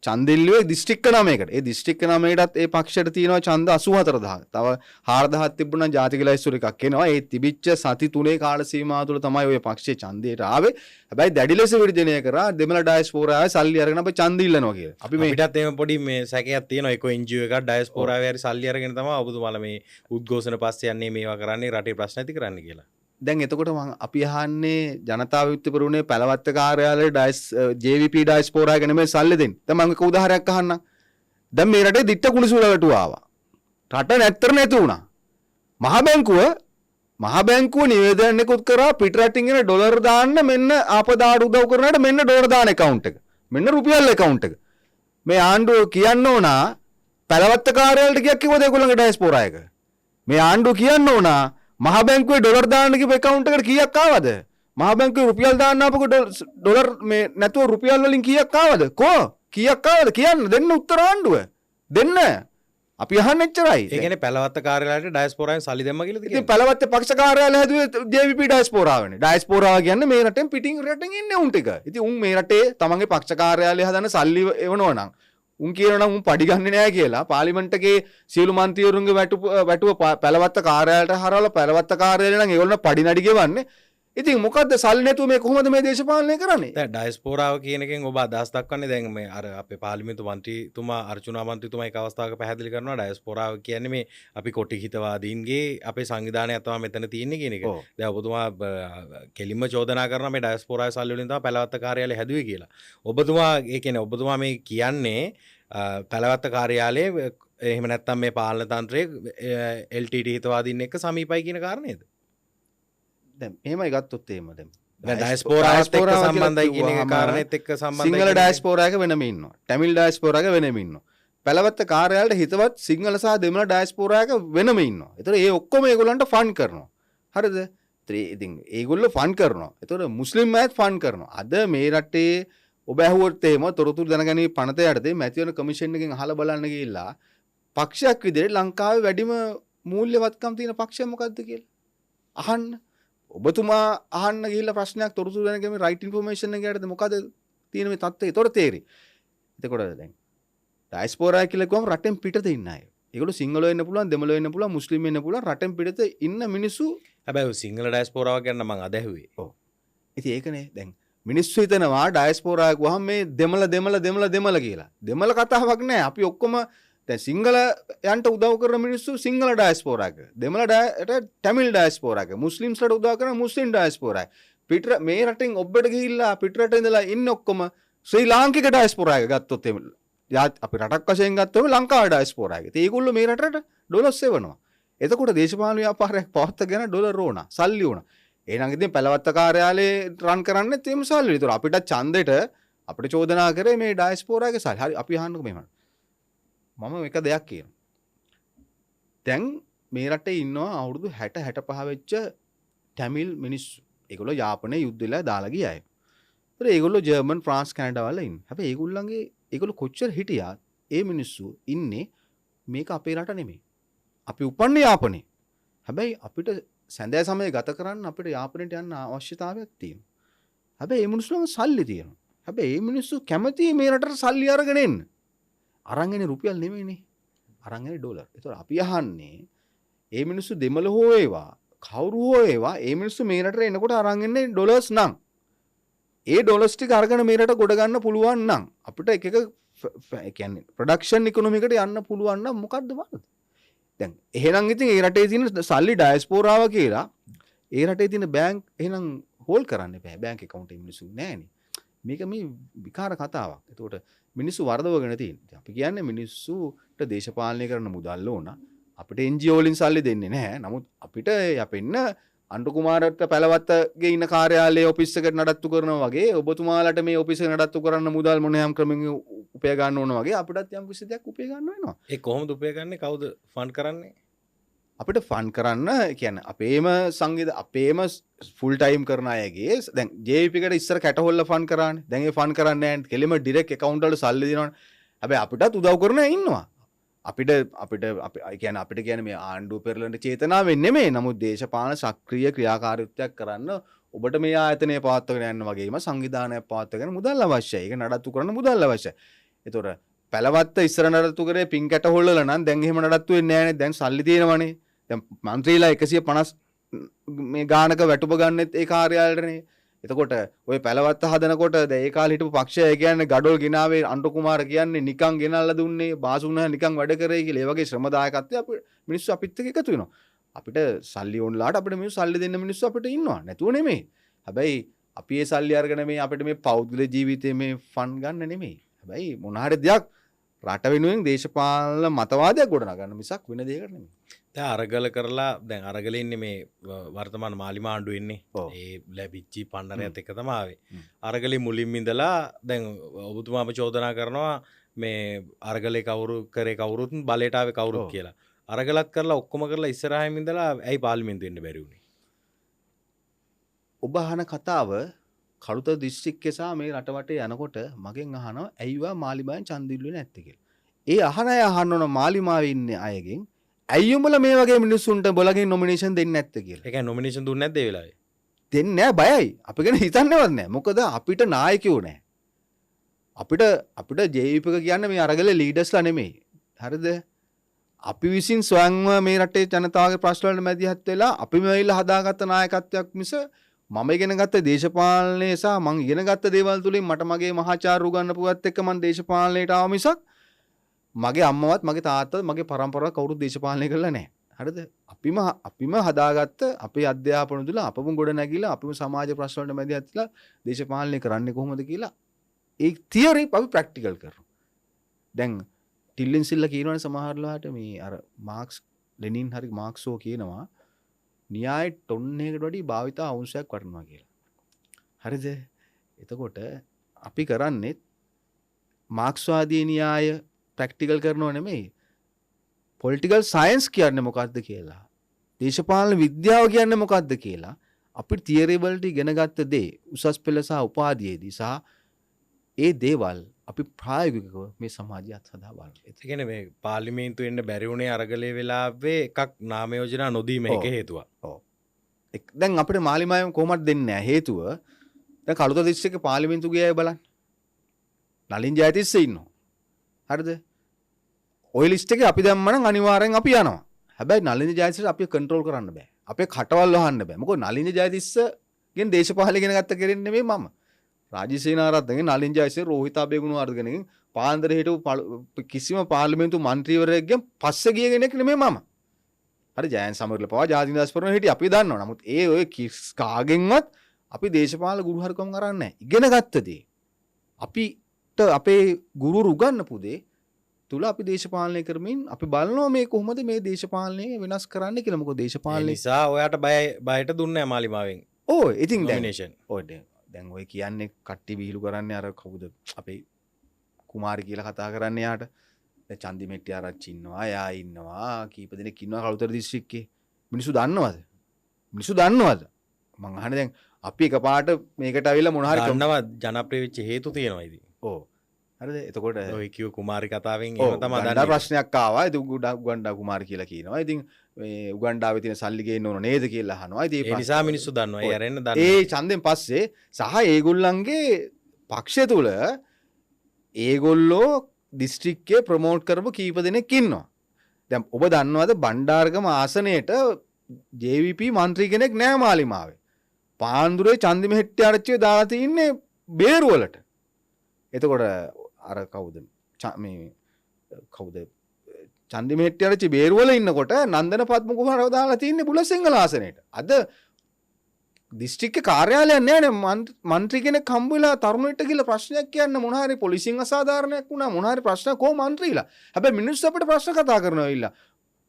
ඡන්දෙල්ලුවේ දිස්ත්‍රික්ක නාමයකට. ඒ දිස්ත්‍රික්ක නාමයකටත් ඒ පක්ෂයට තියෙනවා ඡන්ද 84000. තව 4000ක් තිබුණා ජාතික ලැයිස්තුව එකක් එනවා. ඒ තිබිච්ච සති 3 කාල සීමාව තුළ තමයි ওই පක්ෂයේ ඡන්දයට ආවේ. හැබැයි දැඩි ලෙස විරජනය කරා දෙමළ ඩයස්පෝරාවේ සල්ලි අරගෙන අපි ඡන්ද ඉල්ලනවා කියලා. අපි මේකටත් එහෙම පොඩි මේ සැකයක් තියෙනවා. ඒක NGO එකක් ඩයස්පෝරාවේ හරි සල්ලි අරගෙන තමයි ඔබතුමාලා මේ උද්ඝෝෂණ පස්සේ යන්නේ මේවා කරන්නේ රටේ ප්‍රශ්න ඇති කරන්න කියලා. දැන් එතකොට අපි අහන්නේ ජනතා විමුක්ති පෙරමුණේ පැලවත්ත කාර්යාලයේ JVP ඩයස්පෝරා ගැන මේ සල්ලි දෙන්න. දැන් මම එක උදාහරණයක් අහන්නම්. දැන් මේ රටේ දිට්ට කුණුසුලකට ආවා. රට නැත්තර නැති වුණා. මහ බැංකුව නිවේදනයකුත් කරා පිටරටින් එන ඩොලර් දාන්න මෙන්න ආපදාට උදව් කරනට මෙන්න ඩොලර් දාන account එක. මෙන්න රුපියල් account එක. මේ ආණ්ඩුව කියන්න ඕන පැලවත්ත කාර්යාලයට ගියක් කිව්වද ඒගොල්ලන්ගේ ඩයස්පෝරා එක. මේ ආණ්ඩුව කියන්න ඕන මහ බැංකුවේ ඩොලර් දාන්න කිව්ව account එකට කීයක් ආවද? මහ බැංකුවේ රුපියල් දාන්න ආපුව ඩොලර් මේ නැතුව රුපියල් වලින් කීයක් ආවද? කීයක් ආවද කියන්න දෙන්න උත්තර ආණ්ඩුව. දෙන්න. අපි අහන්නේ එච්චරයි. ඒ කියන්නේ පැලවත්ත කාර්යාලයට ඩයස්පෝරාවෙන් සල්ලි දෙන්න කියලාද කියන්නේ? ඉතින් පැලවත්ත පක්ෂ කාර්යාලය හැදුවේ JVP ඩයස්පෝරාවනේ. ඩයස්පෝරාව කියන්නේ මේ රටෙන් පිටින් රටෙන් ඉන්නේ උන් ටික. ඉතින් උන් මේ රටේ තමන්ගේ පක්ෂ කාර්යාලය හදන සල්ලි එවනවා නම් උන් කියනවා නම් උන් පඩි ගන්නෙ නෑ කියලා පාර්ලිමේන්තු එකේ සියලු මන්ත්‍රීවරුන්ගේ වැටුව පැලවත්ත කාර්යාලයට හරවලා පැලවත්ත කාර්යාලය නම් ඒගොල්ලෝ පඩි නඩි ගෙවන්නේ. ඉතින් මොකද්ද සල්ලි නැතුව මේ කොහොමද මේ දේශපාලනය කරන්නේ? දැන් ඩයස්පෝරාව කියන එකෙන් ඔබ අදහස් දක්වන්නේ දැන් මේ අර අපේ පාර්ලිමේන්තු මන්ත්‍රීතුමා අර්චුනා මන්ත්‍රීතුමා එක අවස්ථාවක පැහැදිලි කරනවා ඩයස්පෝරාව කියන්නේ මේ අපි කොටි හිතවාදීන්ගේ අපේ සංවිධානයක් තමයි මෙතන තියෙන්නේ කියන එක. දැන් ඔබතුමා කෙලින්ම චෝදනා කරනවා මේ ඩයස්පෝරාවේ සල්ලි වලින් තමයි පැලවත්ත කාර්යාලය හැදුවේ කියලා. ඔබතුමා ඒ කියන්නේ ඔබතුමා මේ කියන්නේ පැලවත්ත කාර්යාලයේ එහෙම නැත්නම් මේ පාලන තන්ත්‍රයේ LTT හිතවාදීන් එක්ක සමීපයි කියන කාරණේද? දැන් එහෙමයි ගත්තොත් එහෙම දැන් ඩයස්පෝරාවත් එක්ක සම්බන්ධයි කියන එක කාරණේත් එක්ක සම්බන්ධයි. සිංහල ඩයස්පෝරා එක වෙනම ඉන්නවා. තමිල් ඩයස්පෝරා එක වෙනම ඉන්නවා. පැලවත්ත කාර්යාලයට හිතවත් සිංහල සහ දෙමළ ඩයස්පෝරා එක වෙනම ඉන්නවා. ඒතර ඒ ඔක්කොම ඒගොල්ලන්ට ෆන්ඩ් කරනවා. හරිද? ඉතින් ඒගොල්ලෝ ෆන්ඩ් කරනවා. ඒතර මුස්ලිම් අයත් ෆන්ඩ් කරනවා. අද මේ රටේ ඔබ ඇහුවොත් එහෙම තොරතුරු දැනගැනීමේ පනත යටතේ මැතිවරණ කමිෂන් එකෙන් අහලා බලන්න ගිහිල්ලා පක්ෂයක් විදිහට ලංකාවේ වැඩිම මූල්‍යවත්කම් තියෙන පක්ෂය මොකක්ද කියලා අහන්න. ඔබතුමා අහන්න ගිහිල්ලා ප්‍රශ්නයක් තොරතුරු දැනගැනීමේ රයිට් ඉන්ෆර්මේෂන් එක යටතේ මොකද තියෙන මේ තත්ත්වය? ඒතොර තේරෙයි. එතකොට දැන් ඩයස්පෝරා කියලා කිව්වම රටෙන් පිටත ඉන්න අය. ඒගොල්ලෝ සිංහලෝ වෙන්න පුළුවන්, දෙමළෝ වෙන්න පුළුවන්, මුස්ලිම් වෙන්න පුළුවන්, රටෙන් පිටත ඉන්න මිනිස්සු. හැබැයි සිංහල ඩයස්පෝරාව ගැන මම අද ඇහුවේ. ඔව්. ඉතින් ඒකනේ දැන් මිනිස්සු හිතනවා ඩයස්පෝරා ගුවහම මේ දෙමළ කියලා. දෙමළ කතාවක් නෑ. අපි ඔක්කොම දැන් සිංහල යන්ට උදව් කරන මිනිස්සු සිංහල ඩයස්පෝරා එක. දෙමළට තමිල් ඩයස්පෝරා එක. මුස්ලිම්ස්ලට උදව් කරන මුස්ලිම් ඩයස්පෝරා එක. මේ රටෙන් ඔබට ගිහිල්ලා පිටරට ඉඳලා ඉන්න ඔක්කොම ශ්‍රී ලාංකික ඩයස්පෝරා එක ගත්තොත් එහෙම අපි රටක් වශයෙන් ගත්තොත් ලංකාවේ ඩයස්පෝරා එක. ඉතින් ඒගොල්ලෝ මේ රටට ඩොලර් සෙවනවා. එතකොට දේශපාලන ව්‍යාපාරයක් පවත්වාගෙන ඩොලර් ඕන, සල්ලි ඕන. එහෙනම් ඉතින් පැලවත්ත කාර්යාලයේ රන් කරන්නේත් එහෙම සල්ලි. ඒතර අපිට ඡන්දෙට අපිට චෝදනා කරේ මේ ඩයස්පෝරාගේ සල්ලි. හරි අපි අහන්නකෝ මෙහෙම. මම එක දෙයක් කියනවා. දැන් මේ රටේ ඉන්නවා අවුරුදු 60-65 වෙච්ච ටැමිල් මිනිස්සු. ඒගොල්ලෝ යාපනයේ යුද්ධ වෙලා දාලා ගිය අය. ඒතර ඒගොල්ලෝ ජර්මන් ෆ්‍රාන්ස් කැනඩා වල ඉන්නේ. හැබැයි ඒගොල්ලෝ කොච්චර හිටියාත් ඒ මිනිස්සු ඉන්නේ මේක අපේ රට නෙමෙයි. අපි උපන්නේ යාපනයේ. හැබැයි අපිට සැඳෑ සමය ගත කරන්න අපිට යාපනයට යන්න අවශ්‍යතාවයක් තියෙනවා. හැබැයි මේ මිනිස්සුන්ගේ සල්ලි තියෙනවා. හැබැයි මේ මිනිස්සු කැමති මේ රටට සල්ලි අරගෙන එන්න. අරන් එන්නේ රුපියල් නෙමෙයිනේ. අරන් එන්නේ ඩොලර්. ඒතකොට අපි අහන්නේ මේ මිනිස්සු දෙමළ හෝ ඒවා කවුරු හෝ ඒවා මේ මිනිස්සු මේ රටට එනකොට අරන් එන්නේ ඩොලර්ස් නම්. ඒ ඩොලර්ස් ටික අරගෙන මේ රට ගොඩ ගන්න පුළුවන් නම් අපිට එක කියන්නේ ප්‍රොඩක්ෂන් ඉකොනොමි එකට යන්න පුළුවන් නම් මොකද්ද වරද? දැන් එහෙනම් ඉතින් ඒ රටේ තියෙන සල්ලි ඩයස්පෝරාව කියලා ඒ රටේ තියෙන බැංක් එහෙනම් හෝල් කරන්න බෑ. බැංක් account එක මිනිස්සු නෑනේ. මේක මේ විකාර කතාවක්. ඒතකොට මිනිස්සු වරදවගෙන තියෙනවා. අපි කියන්නේ මිනිස්සුට දේශපාලනය කරන මුදල් ඕන. අපිට NGO වලින් සල්ලි දෙන්නේ නැහැ. නමුත් අපිට යපෙන්න අන්ඩු කුමාරට පැලවත්තගේ ඉන්න කාර්යාලයේ ඔෆිස් එකට නඩත්තු කරනවා වගේ ඔබතුමාලට මේ ඔෆිස් එක නඩත්තු කරන්න මුදල් මොන යම් ක්‍රමකින් උපය ගන්න ඕන වගේ අපිටත් යම් කිසි දෙයක් උපය ගන්න වෙනවා. ඒ කොහොමද උපය ගන්නේ? කවුද ෆන්ඩ් කරන්නේ? අපිට ෆන් කරන්න කියන්නේ අපේම අපේම ෆුල් ටයිම් කරන අයගේ දැන් JVP එකට ඉස්සර කැටහොල්ල ෆන් කරානේ. දැන් ඒ ෆන් කරන්නේ නැහැ. කෙලිම ඩිරෙක්ට් account වලට සල්ලි දෙනවනේ. හැබැයි අපිටත් උදව් කරන අය ඉන්නවා. අපිට කියන්නේ මේ ආණ්ඩුව පෙරලන චේතනාවෙන් නෙමෙයි. නමුත් දේශපාලන සක්‍රීය ක්‍රියාකාරීත්වයක් කරන්න ඔබට මේ ආයතනය පවත්වාගෙන යන්න වගේම සංවිධානයක් පවත්වාගෙන මුදල් අවශ්‍යයි. ඒක නඩත්තු කරන්න මුදල් අවශ්‍යයි. ඒතොර පැලවත්ත ඉස්සර නඩත්තු කරේ පින් කැටහොල්ලල නම් දැන් එහෙම නඩත්තු වෙන්නේ නැහැනේ. දැන් සල්ලි තියෙනවනේ. දැන් මන්ත්‍රීලා 150 මේ ගානක වැටුප ගන්නෙත් ඒ කාර්යාලයටනේ. එතකොට ඔය පැලවත්ත හදනකොට දැන් ඒ කාලේ හිටපු පක්ෂය කියන්නේ ගඩොල් ගෙනාවේ අන්ඩු කුමාර කියන්නේ නිකන් ගෙනල්ලා දුන්නේ බාසුන නිකන් වැඩ කරේ කියලා. ඒ වගේ ශ්‍රමදායකත්වය අපි මිනිස්සු අපිත් එක්ක එකතු වෙනවා. අපිට සල්ලි ඕනලාට අපිට මිනිස්සු සල්ලි දෙන්න මිනිස්සු අපිට ඉන්නවා. නැතුව නෙමෙයි. හැබැයි අපි ඒ සල්ලි අරගෙන මේ අපිට මේ පෞද්ගලික ජීවිතේ මේ ෆන් ගන්න නෙමෙයි. හැබැයි මොන හරි දෙයක් රට වෙනුවෙන් දේශපාලන මතවාදයක් ගොඩනගන්න මිසක් වෙන දෙයකට නෙමෙයි. දැන් අරගල කරලා දැන් අරගල ඉන්නේ මේ වර්තමාන මාලිම ආණ්ඩුව ඉන්නේ. ඒ ලැබිච්චි පණ්ඩරයත් එක තමයි ආවේ. අරගලේ මුලින්ම ඉඳලා දැන් ඔබතුමාම චෝදනා කරනවා මේ අරගලේ කවුරු කරේ කවුරුත් බලයට ආවේ කවුරුත් කියලා. අරගලත් කරලා ඔක්කොම කරලා ඉස්සරහින් ඉඳලා ඇයි පාර්ලිමේන්තුවෙ එන්න බැරි වුනේ? ඔබ අහන කතාව කළුත දිස්ත්‍රික්කේ සහ මේ රට වටේ යනකොට මගෙන් අහනවා ඇයිවා මාලිමාවෙන් ඡන්ද ඉල්ලුවේ නැත්තේ කියලා. ඒ අහන අය අහන්න ඕන මාලිමාවේ ඉන්නේ අයගෙන් ඇයි උඹලා මේ වගේ මිනිස්සුන්ට බලගෙන් නොමිනේෂන් දෙන්නේ නැත්තේ කියලා. ඒ කියන්නේ නොමිනේෂන් දුන්නේ නැද්ද ඒ වෙලාවේ? දෙන්නේ නැහැ බයයි. අපි ගැන හිතන්නේවත් නැහැ. මොකද අපිට නායකයෝ නැහැ. අපිට JVP එක කියන්නේ මේ අරගලේ ලීඩර්ස්ලා නෙමෙයි. හරිද? අපි විසින් ස්වයංව මේ රටේ ජනතාවගේ ප්‍රශ්න වලට මැදිහත් වෙලා අපිම වෙයිලා හදාගත්ත නායකත්වයක් මිස මම ඉගෙන ගත්ත දේශපාලනය සහ මං ඉගෙන ගත්ත දේවල් තුලින් මට මගේ මහාචාර්ය උගන්වපුවත් එක්ක මං දේශපාලනයට ආව මිසක් මගේ අම්මවත් මගේ තාත්තවත් මගේ පරම්පරාව කවුරුත් දේශපාලනය කරලා නැහැ. හරිද? අපිම හදාගත්ත අපේ අධ්‍යාපන තුල අපම ගොඩ නැගිලා අපිම සමාජ ප්‍රශ්න වලට මැදිහත් වෙලා දේශපාලනය කරන්නේ කොහොමද කියලා ඒ තියරි අපි ප්‍රැක්ටිකල් කරනවා. දැන් ටිල්ලින් සිල්ලා කියනවනේ සමහරලාට මේ අර මාක්ස් ලෙනින් හරි මාක්සෝ කියනවා න්‍යාය ටොන් එකකට වඩා භාවිතා අවුන්සයක් වටනවා කියලා. හරිද? එතකොට අපි කරන්නේ මාක්ස්වාදී න්‍යාය ප්‍රැක්ටිකල් කරනව නෙමෙයි. පොලිටිකල් සයන්ස් කියන්නේ මොකක්ද කියලා. දේශපාලන විද්‍යාව කියන්නේ මොකක්ද කියලා අපි තියරි වලට ඉගෙන ගත්ත දේ උසස් පෙළ සහ උපාධියේදී සහ ඒ දේවල් අපි ප්‍රායෝගිකව මේ සමාජයත් සදා බලනවා. ඒ කියන්නේ මේ පාර්ලිමේන්තුවෙ එන්න බැරි වුණේ අරගලේ වෙලාවේ එකක් නාම යෝජනා නොදීම එක හේතුවක්. ඔව්. දැන් අපිට මාලිමාවෙන් කොහොමද දෙන්නේ නැහැ හේතුව. දැන් කළුත දිස්ත්‍රික්කේ පාර්ලිමේන්තු ගියා අය බලන්න. නලින් ජයතිස්ස ඉන්නවා. හරිද? ඔය ලිස්ට් එකේ අපි දැම්ම නම් අනිවාර්යෙන් අපි යනවා. හැබැයි නලින් ජයතිස්ස අපිව කන්ට්‍රෝල් කරන්න බෑ. අපේ කටවල් වහන්න බෑ. මොකද නලින් ජයතිස්සගෙන් දේශපාලනය ඉගෙන ගත්ත කෙනෙක් නෙමෙයි මම. රාජසේනාරත්නගෙන් නලින් ජයතිස්ස රෝහිත අබේගුණවර්ධනගෙන් පාන්දර හිටපු කිසිම පාර්ලිමේන්තු මන්ත්‍රීවරයෙක්ගෙන් පස්සේ ගිය කෙනෙක් නෙමෙයි මම. හරි ජයන් සමරල පවා ජාතිනිදාස් පරණ හිටිය අපි දන්නවා. නමුත් ඒ ඔය කාගෙන්වත් අපි දේශපාලන ගුරුහරුකම් කරන්නේ නැහැ. ඉගෙන ගත්ත දේ අපිට අපේ ගුරු උගන්වපු දේ තුල අපි දේශපාලනය කරමින් අපි බලනවා මේ කොහොමද මේ දේශපාලනය වෙනස් කරන්න කියලා. මොකද දේශපාලනය නිසා ඔයාට බයට දුන්නේ නැහැ මාලිමාවෙන්. ඕ ඉතින් නොමිනේෂන්. ඔය දැන් ඔය කියන්නේ කට්ටි විහිළු කරන්නේ අර කවුද අපේ කුමාරි කියලා කතා කරන්නේ යාට. චන්දි මෙට්ටි ආරච්චි ඉන්නවා, එයා ඉන්නවා, කීප දෙනෙක් ඉන්නවා කළුතර දිස්ත්‍රික්කේ. මිනිස්සු දන්නවද? මිනිස්සු දන්නවද? මං අහන්නේ දැන් අපි එකපාරට මේකට අවිලා මොන හරි දන්නවා ජනප්‍රිය වෙච්ච හේතු තියෙනවා ඉතින්. ඔව්. හරිද? එතකොට ඔය කිව් කුමාරි කතාවෙන් ඔව්, එහෙම තමයි උගන්ඩා දන්නේ. ප්‍රශ්නයක් ආවා. ඉතින් උගන්ඩා කුමාරි කියලා කියනවා. ඉතින් මේ උගන්ඩාවේ තියෙන සල්ලි ගේන්න ඕන නේද කියලා අහනවා. ඉතින් ඒ නිසා මිනිස්සු දන්නවා. ඒ ඇරෙන්න දන්නවා. ඒ ඡන්දෙන් පස්සේ සහ ඒගොල්ලන්ගේ පක්ෂය තුල ඒගොල්ලෝ දිස්ත්‍රික්කයේ ප්‍රොමෝට් කරපු කීප දෙනෙක් ඉන්නවා. දැන් ඔබ දන්නවද බණ්ඩාරගම ආසනයේට JVP මන්ත්‍රී කෙනෙක් නෑ මාලිමාවේ. පාන්දුරේ චන්දිම හෙට්ටිආරච්චිව දාලා තින්නේ බේරුවලට. එතකොට අර කවුද මේ කවුද චන්දිම හෙට්ටිආරච්චි බේරුවල ඉන්නකොට නන්දන පද්ම කුමාරව දාලා තින්නේ බුලසිංහල ආසනයේට. අද දිස්ත්‍රික්ක කාර්යාලයක් නෑනේ මන්ත්‍රී කෙනෙක් හම්බ වෙලා තරුණෙක්ට කියලා ප්‍රශ්නයක් කියන්න මොන හරි පොලිසියෙන් අසාධාරණයක් වුණා මොන හරි ප්‍රශ්න කොහොම මන්ත්‍රීලා. හැබැයි මිනිස්සු අපිට ප්‍රශ්න කතා කරනවා ඉල්ලා.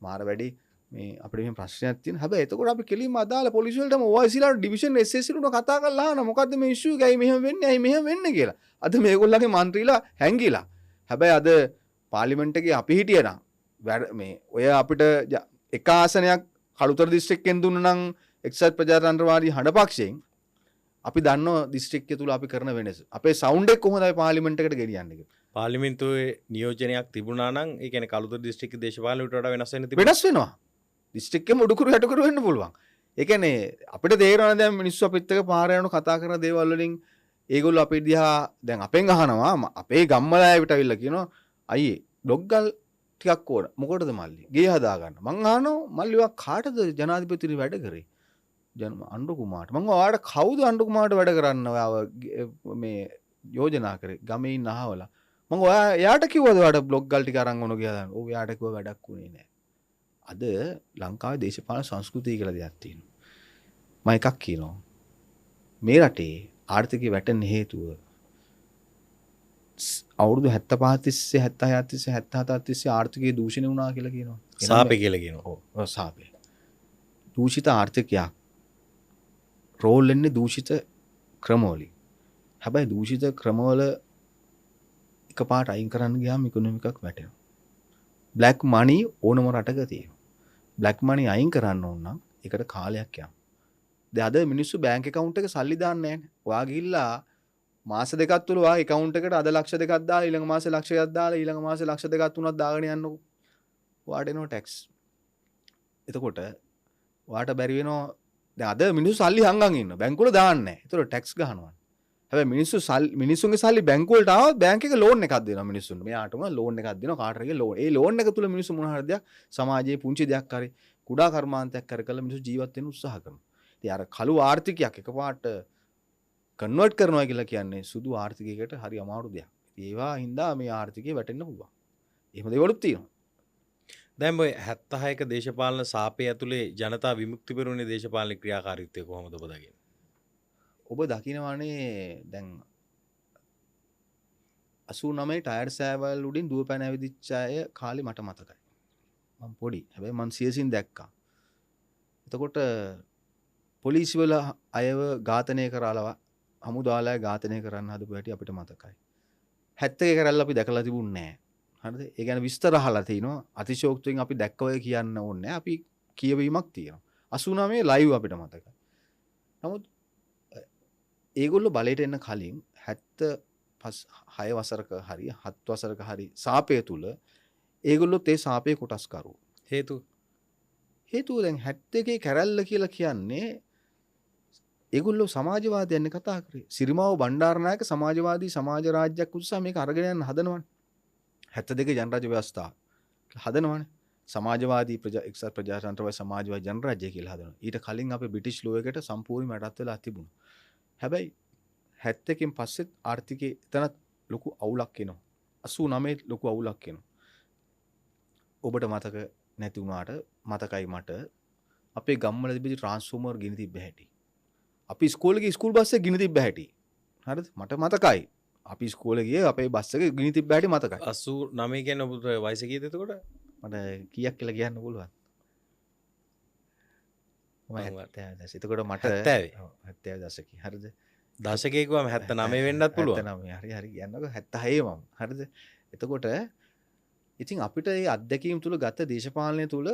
මාර වැඩි මේ අපිට මේ ප්‍රශ්නයක් තියෙන. හැබැයි එතකොට අපි කෙලින්ම අදාළ පොලිසිය වලටම OICලා ඩිවිෂන් SSC වලට කතා කරලා අහන මොකද්ද මේ ඉෂුව එක ඇයි මෙහෙම වෙන්නේ ඇයි මෙහෙම වෙන්නේ කියලා. අද මේගොල්ලන්ගේ මන්ත්‍රීලා හැංගිලා. හැබැයි අද පාර්ලිමේන්තු එකේ අපි හිටියනම් මේ ඔය අපිට එක ආසනයක් කළුතර දිස්ත්‍රික්කෙන් දුන්නා නම් එක්සත් ප්‍රජාතන්ත්‍රවාදී හඬපක්ෂයෙන් අපි දන්නවා දිස්ත්‍රික්කය තුල අපි කරන වෙනස. අපේ සවුන්ඩ් එක කොහොමදයි පාර්ලිමේන්තු එකට ගෙනියන්නේ කියලා. පාර්ලිමේන්තුවේ නියෝජනයක් තිබුණා නම් ඒ කියන්නේ කළුතර දිස්ත්‍රික්ක දේශපාලනයට වඩා වෙනස් වෙන්න තිබුණා. වෙනස් වෙනවා. දිස්ත්‍රික්කෙම උඩුකුරු යටකුරු වෙන්න පුළුවන්. ඒ කියන්නේ අපිට තේරෙනවා දැන් මිනිස්සු අපිත් එක්ක පාර යන කතා කරන දේවල් වලින් ඒගොල්ලෝ අපේ දිහා දැන් අපෙන් අහනවා අපේ ගම්මල ආයෙත් අවිල්ලා කියනවා අයියේ ඩොග්ගල් ටිකක් ඕන. මොකටද මල්ලි? ගේ හදා ගන්න. මං අහනවා මල්ලි වා කාටද ජනාධිපතිතුමනි වැඩ කරේ? අණ්ඩු කුමාරට. මං ඔයාට කවුද අණ්ඩු කුමාරට වැඩ කරන්න ඔයාව මේ යෝජනා කරේ? ගමේ ඉන්න අහවලා. මං ඔයා එයාට කිව්වද ඔයාට බ්ලොග් ගල් ටික අරන් ඕන කියලා දාන්න. ඔව් එයාට කිව්ව වැඩක් උනේ නැහැ. අද ලංකාවේ දේශපාලන සංස්කෘතිය කියලා දෙයක් තියෙනවා. මම එකක් කියනවා. මේ රටේ ආර්ථිකය වැටෙන්න හේතුව අවුරුදු 75 තිස්සේ 76 තිස්සේ 77 තිස්සේ ආර්ථිකයේ දූෂණය වුණා කියලා කියනවා. සාපේ කියලා කියනවා. ඔව් සාපේ. දූෂිත ආර්ථිකයක් රෝල් වෙන්නේ දූෂිත ක්‍රමවලින්. හැබැයි දූෂිත ක්‍රමවල එකපාරට අයින් කරන්න ගියාම ඉකොනොමික් එකක් වැටෙනවා. බ්ලැක් මනි ඕනම රටක තියෙනවා. බ්ලැක් මනි අයින් කරන්න ඕන නම් ඒකට කාලයක් යනවා. දැන් අද මිනිස්සු බැංක් account එක සල්ලි දාන්නේ නැහැ. ඔයා ගිහිල්ලා මාස දෙකක් තුල ඔයා account එකට අද ලක්ෂ දෙකක් දාලා ඊළඟ මාසේ ලක්ෂයක් දාලා ඊළඟ මාසේ ලක්ෂ දෙකක් තුනක් දාගෙන යන්නකො. ඔයාට එනවා ටැක්ස්. එතකොට ඔයාට බැරි වෙනවා දැන් අද මිනිස්සු සල්ලි හංගන් ඉන්න බැංකුවල දාන්නේ නැහැ. ඒතකොට ටැක්ස් ගහනවා. හැබැයි මිනිස්සුන්ගේ සල්ලි බැංකුවලට ආවොත් බැංක් එක ලෝන් එකක් දෙනවා මිනිස්සුන්ට. මෙයාට උන ලෝන් එකක් දෙනවා කාටරගේ ලෝන්. ඒ ලෝන් එක තුල මිනිස්සු මොන හරි දෙයක් සමාජයේ පුංචි දෙයක් හරි කුඩා කර්මාන්තයක් කර කළ මිනිස්සු ජීවත් වෙන්න උත්සාහ කරනවා. ඉතින් අර කළු ආර්ථිකයක් එකපාරට කන්වර්ට් කරනවා කියලා කියන්නේ සුදු ආර්ථිකයකට හරි අමාරු දෙයක්. ඒවා හින්දා මේ ආර්ථිකය වැටෙන්න පුළුවන්. එහෙම දේවලුත් තියෙනවා. දැන් ඔය 76ක දේශපාලන සාපේ ඇතුලේ ජනතා විමුක්ති පෙරමුණේ දේශපාලන ක්‍රියාකාරීත්වය කොහොමද ඔබ දකින්නේ? ඔබ දකිනවනේ දැන් 89 ටයර් සෑවල් උඩින් දුව පැන ඇවිදිච්ච අය කාලේ මට මතකයි. මම පොඩි. හැබැයි මම සියසින් දැක්කා. එතකොට පොලිසිවල අයව ඝාතනය කරලා හමුදාලා ඝාතනය කරන්න හදපු හැටි අපිට මතකයි. 71 කරල්ල අපි දැකලා තිබුණේ නැහැ. හරිද? ඒ ගැන විස්තර අහලා තිනවා. අතිශෝක්තියෙන් අපි දැක්කවය කියන්න ඕනේ නැහැ. අපි කියවීමක් තියෙනවා. 89 ලයිව් අපිට මතකයි. නමුත් ඒගොල්ලෝ බලයට එන්න කලින් 76 වසරක හරි 7 වසරක හරි සාපය තුල ඒගොල්ලොත් ඒ සාපේ කොටස්කරු. හේතුව දැන් 71 කැරැල්ල කියලා කියන්නේ ඒගොල්ලෝ සමාජවාදයන් කතා කරේ. සිරිමාව බණ්ඩාරනායක සමාජවාදී සමාජ රාජ්‍යයක් උදෙසා මේක අරගෙන යන්න හදනවනේ. 72 ජනරාජ්‍ය ව්‍යවස්ථාව හදනවනේ. සමාජවාදී එක්සත් ප්‍රජාතන්ත්‍රවාදී සමාජවාදී ජනරාජ්‍ය කියලා හදනවා. ඊට කලින් අපේ බ්‍රිටිෂ් ලෝ එකට සම්පූර්ණයෙන්ම යටත් වෙලා තිබුණා. හැබැයි 71කින් පස්සෙත් ආර්ථිකේ එතනත් ලොකු අවුලක් එනවා. 89 ලොකු අවුලක් එනවා. ඔබට මතක නැති වුණාට මතකයි මට අපේ ගම්වල තිබිච්ච ට්‍රාන්ස්ෆෝමර් ගිනි තිබ්බ හැටි. අපි ඉස්කෝලේ ගිහ ස්කූල් බස් එක ගිනි තිබ්බ හැටි. හරිද? මට මතකයි. අපි ඉස්කෝලේ ගියේ අපේ බස් එක ගිනි තිබ්බ හැටි මතකයි. 89 කියන්නේ ඔබට වයස කීයද එතකොට? මට කීයක් කියලා කියන්න පුළුවන්. මම 70 දශක. එතකොට මට 70 දශකේ. හරිද? දශකයේ කිව්වම 79 වෙන්නත් පුළුවන්. 79 හරි කියන්නකො 76 මම. හරිද? එතකොට ඉතින් අපිට ඒ අත්දැකීම් තුළ ගත දේශපාලනය තුළ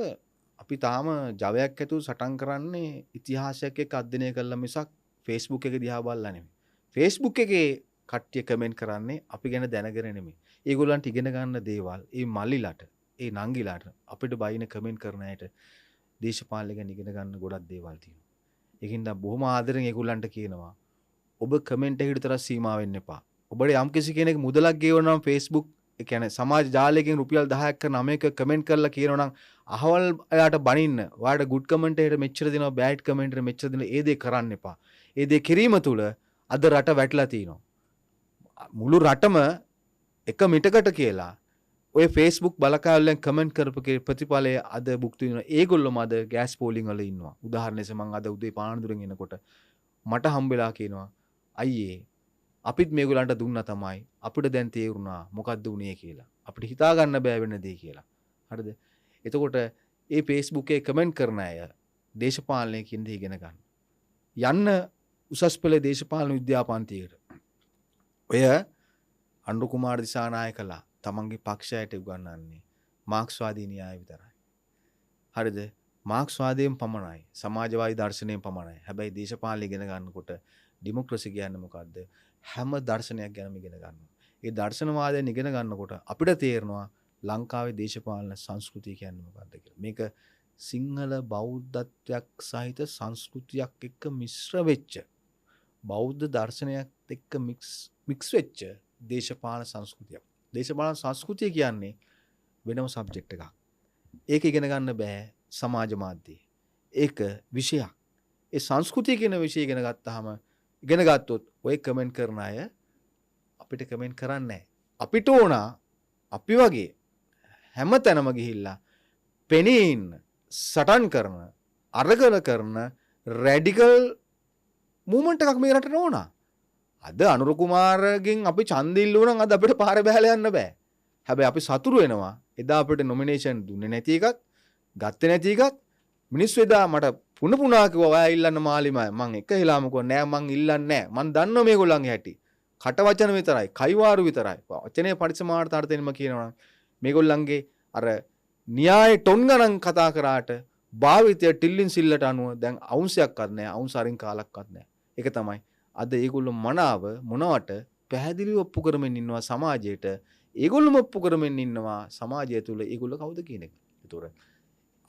අපි තාම ජවයක් ඇතු සටන් කරන්නේ ඉතිහාසයක් එක්ක අධ්‍යයනය කළා මිසක් Facebook එක දිහා බලලා නෙමෙයි. Facebook එකේ කට්ටිය කමෙන්ට් කරන්නේ අපි ගැන දැනගෙන නෙමෙයි. ඒගොල්ලන්ට ඉගෙන ගන්න දේවල්, ඒ මල්ලිලට, ඒ නංගිලාට අපිට බයින කමෙන්ට් කරන අයට දේශපාලනය ගැන ඉගෙන ගන්න ගොඩක් දේවල් තියෙනවා. ඒකින්ද බොහොම ආදරෙන් ඒගොල්ලන්ට කියනවා ඔබ කමෙන්ට් එකකට විතර සීමා වෙන්න එපා. ඔබට යම් කිසි කෙනෙක් මුදලක් ගෙවනවා නම් Facebook ඒ කියන්නේ සමාජ ජාලයකින් රුපියල් 10ක් කරන 9ක කමෙන්ට් කරලා කියනවා නම් අහවල් එයාට බනින්න. ඔයාට ගුඩ් කමෙන්ට් එකට මෙච්චර දෙනවා, බෑඩ් කමෙන්ට් එකට මෙච්චර දෙනවා. ඒ දේ කරන්න එපා. ඒ දේ කිරීම තුළ අද රට වැටලා තිනවා. මුළු රටම එක මිටකට කියලා ඔය Facebook බලකාවලෙන් කමෙන්ට් කරපු ප්‍රතිඵලය අද භුක්ති විඳිනවා. ඒගොල්ලොම අද ගෑස් පෝලිං වල ඉන්නවා. උදාහරණයක් මම අද උදේ පානදුරෙන් එනකොට මට හම්බෙලා කියනවා අයියේ අපිත් මේගොල්ලන්ට දුන්නා තමයි. අපිට දැන් තේරුණා මොකද්ද උනේ කියලා. අපිට හිතා ගන්න බෑ වෙන දේ කියලා. හරිද? එතකොට ඒ Facebook එකේ කමෙන්ට් කරන අය දේශපාලනය කියන දේ ඉගෙන ගන්න. යන්න උසස් පෙළ දේශපාලන විද්‍යාපන්තියකට. ඔය අනුර කුමාර දිසානායකලා තමන්ගේ පක්ෂයට උගන්වන්නේ මාක්ස්වාදී න්‍යාය විතරයි. හරිද? මාක්ස්වාදයෙන් පමණයි, සමාජවාදී දර්ශනයෙන් පමණයි. හැබැයි දේශපාලනය ඉගෙන ගන්නකොට ඩෙමොක්‍රසි කියන්නේ මොකද්ද? හැම දර්ශනයක් ගැනම ඉගෙන ගන්නවා. ඒ දර්ශනවාදයෙන් ඉගෙන ගන්නකොට අපිට තේරෙනවා ලංකාවේ දේශපාලන සංස්කෘතිය කියන්නේ මොකක්ද කියලා. මේක සිංහල බෞද්ධත්වයක් සහිත සංස්කෘතියක් එක්ක මිශ්‍ර වෙච්ච බෞද්ධ දර්ශනයක් එක්ක මික්ස් වෙච්ච දේශපාලන සංස්කෘතියක්. දේශපාලන සංස්කෘතිය කියන්නේ වෙනම සබ්ජෙක්ට් එකක්. ඒක ඉගෙන ගන්න බෑ සමාජ මාධ්‍යයේ. ඒක විෂයක්. ඒ සංස්කෘතිය කියන විෂය ඉගෙන ගත්තොත් ඔය කමෙන්ට් කරන අය අපිට කමෙන්ට් කරන්නේ නැහැ. අපිට ඕන අපි වගේ හැම තැනම ගිහිල්ලා පෙනීන්න සටන් කරන අරගල කරන රැඩිකල් මූවමන්ට් එකක් මේ රටට ඕන. අද අනුර කුමාරගෙන් අපි ඡන්ද ඉල්ලුවා නම් අද අපිට පාරේ බහැලා යන්න බෑ. හැබැයි අපි සතුරු වෙනවා එදා අපිට නොමිනේෂන් දුන්නේ නැති එකත්, ගත්තේ නැති එකත්. මිනිස්සු එදා මට පුනා කිව්වා ඔයා ඉල්ලන්න මාලිමයි. මං එක හිලාම කිව්වා නෑ මං ඉල්ලන්නේ නෑ. මං දන්නවා මේගොල්ලන්ගේ හැටි. කට වචන විතරයි, කයිවාරු විතරයි. වචනේ පරිසමාර්ථ අර්ථයෙන්ම කියනවා මේගොල්ලන්ගේ අර න්‍යාය ටොන් ගණන් කතා කරාට භාවිතය ටිල්ලින් සිල්ලට අනුව දැන් අවුන්සයක්වත් නැහැ, අවුන්ස අරින් කාලක්වත් නැහැ. ඒක තමයි අද ඒගොල්ලෝ මනාව මොනවට පැහැදිලිව ඔප්පු කරමින් ඉන්නවා සමාජයට. ඒගොල්ලොම ඔප්පු කරමින් ඉන්නවා සමාජය තුළ ඒගොල්ලෝ කවුද කියන එක. ඒතොර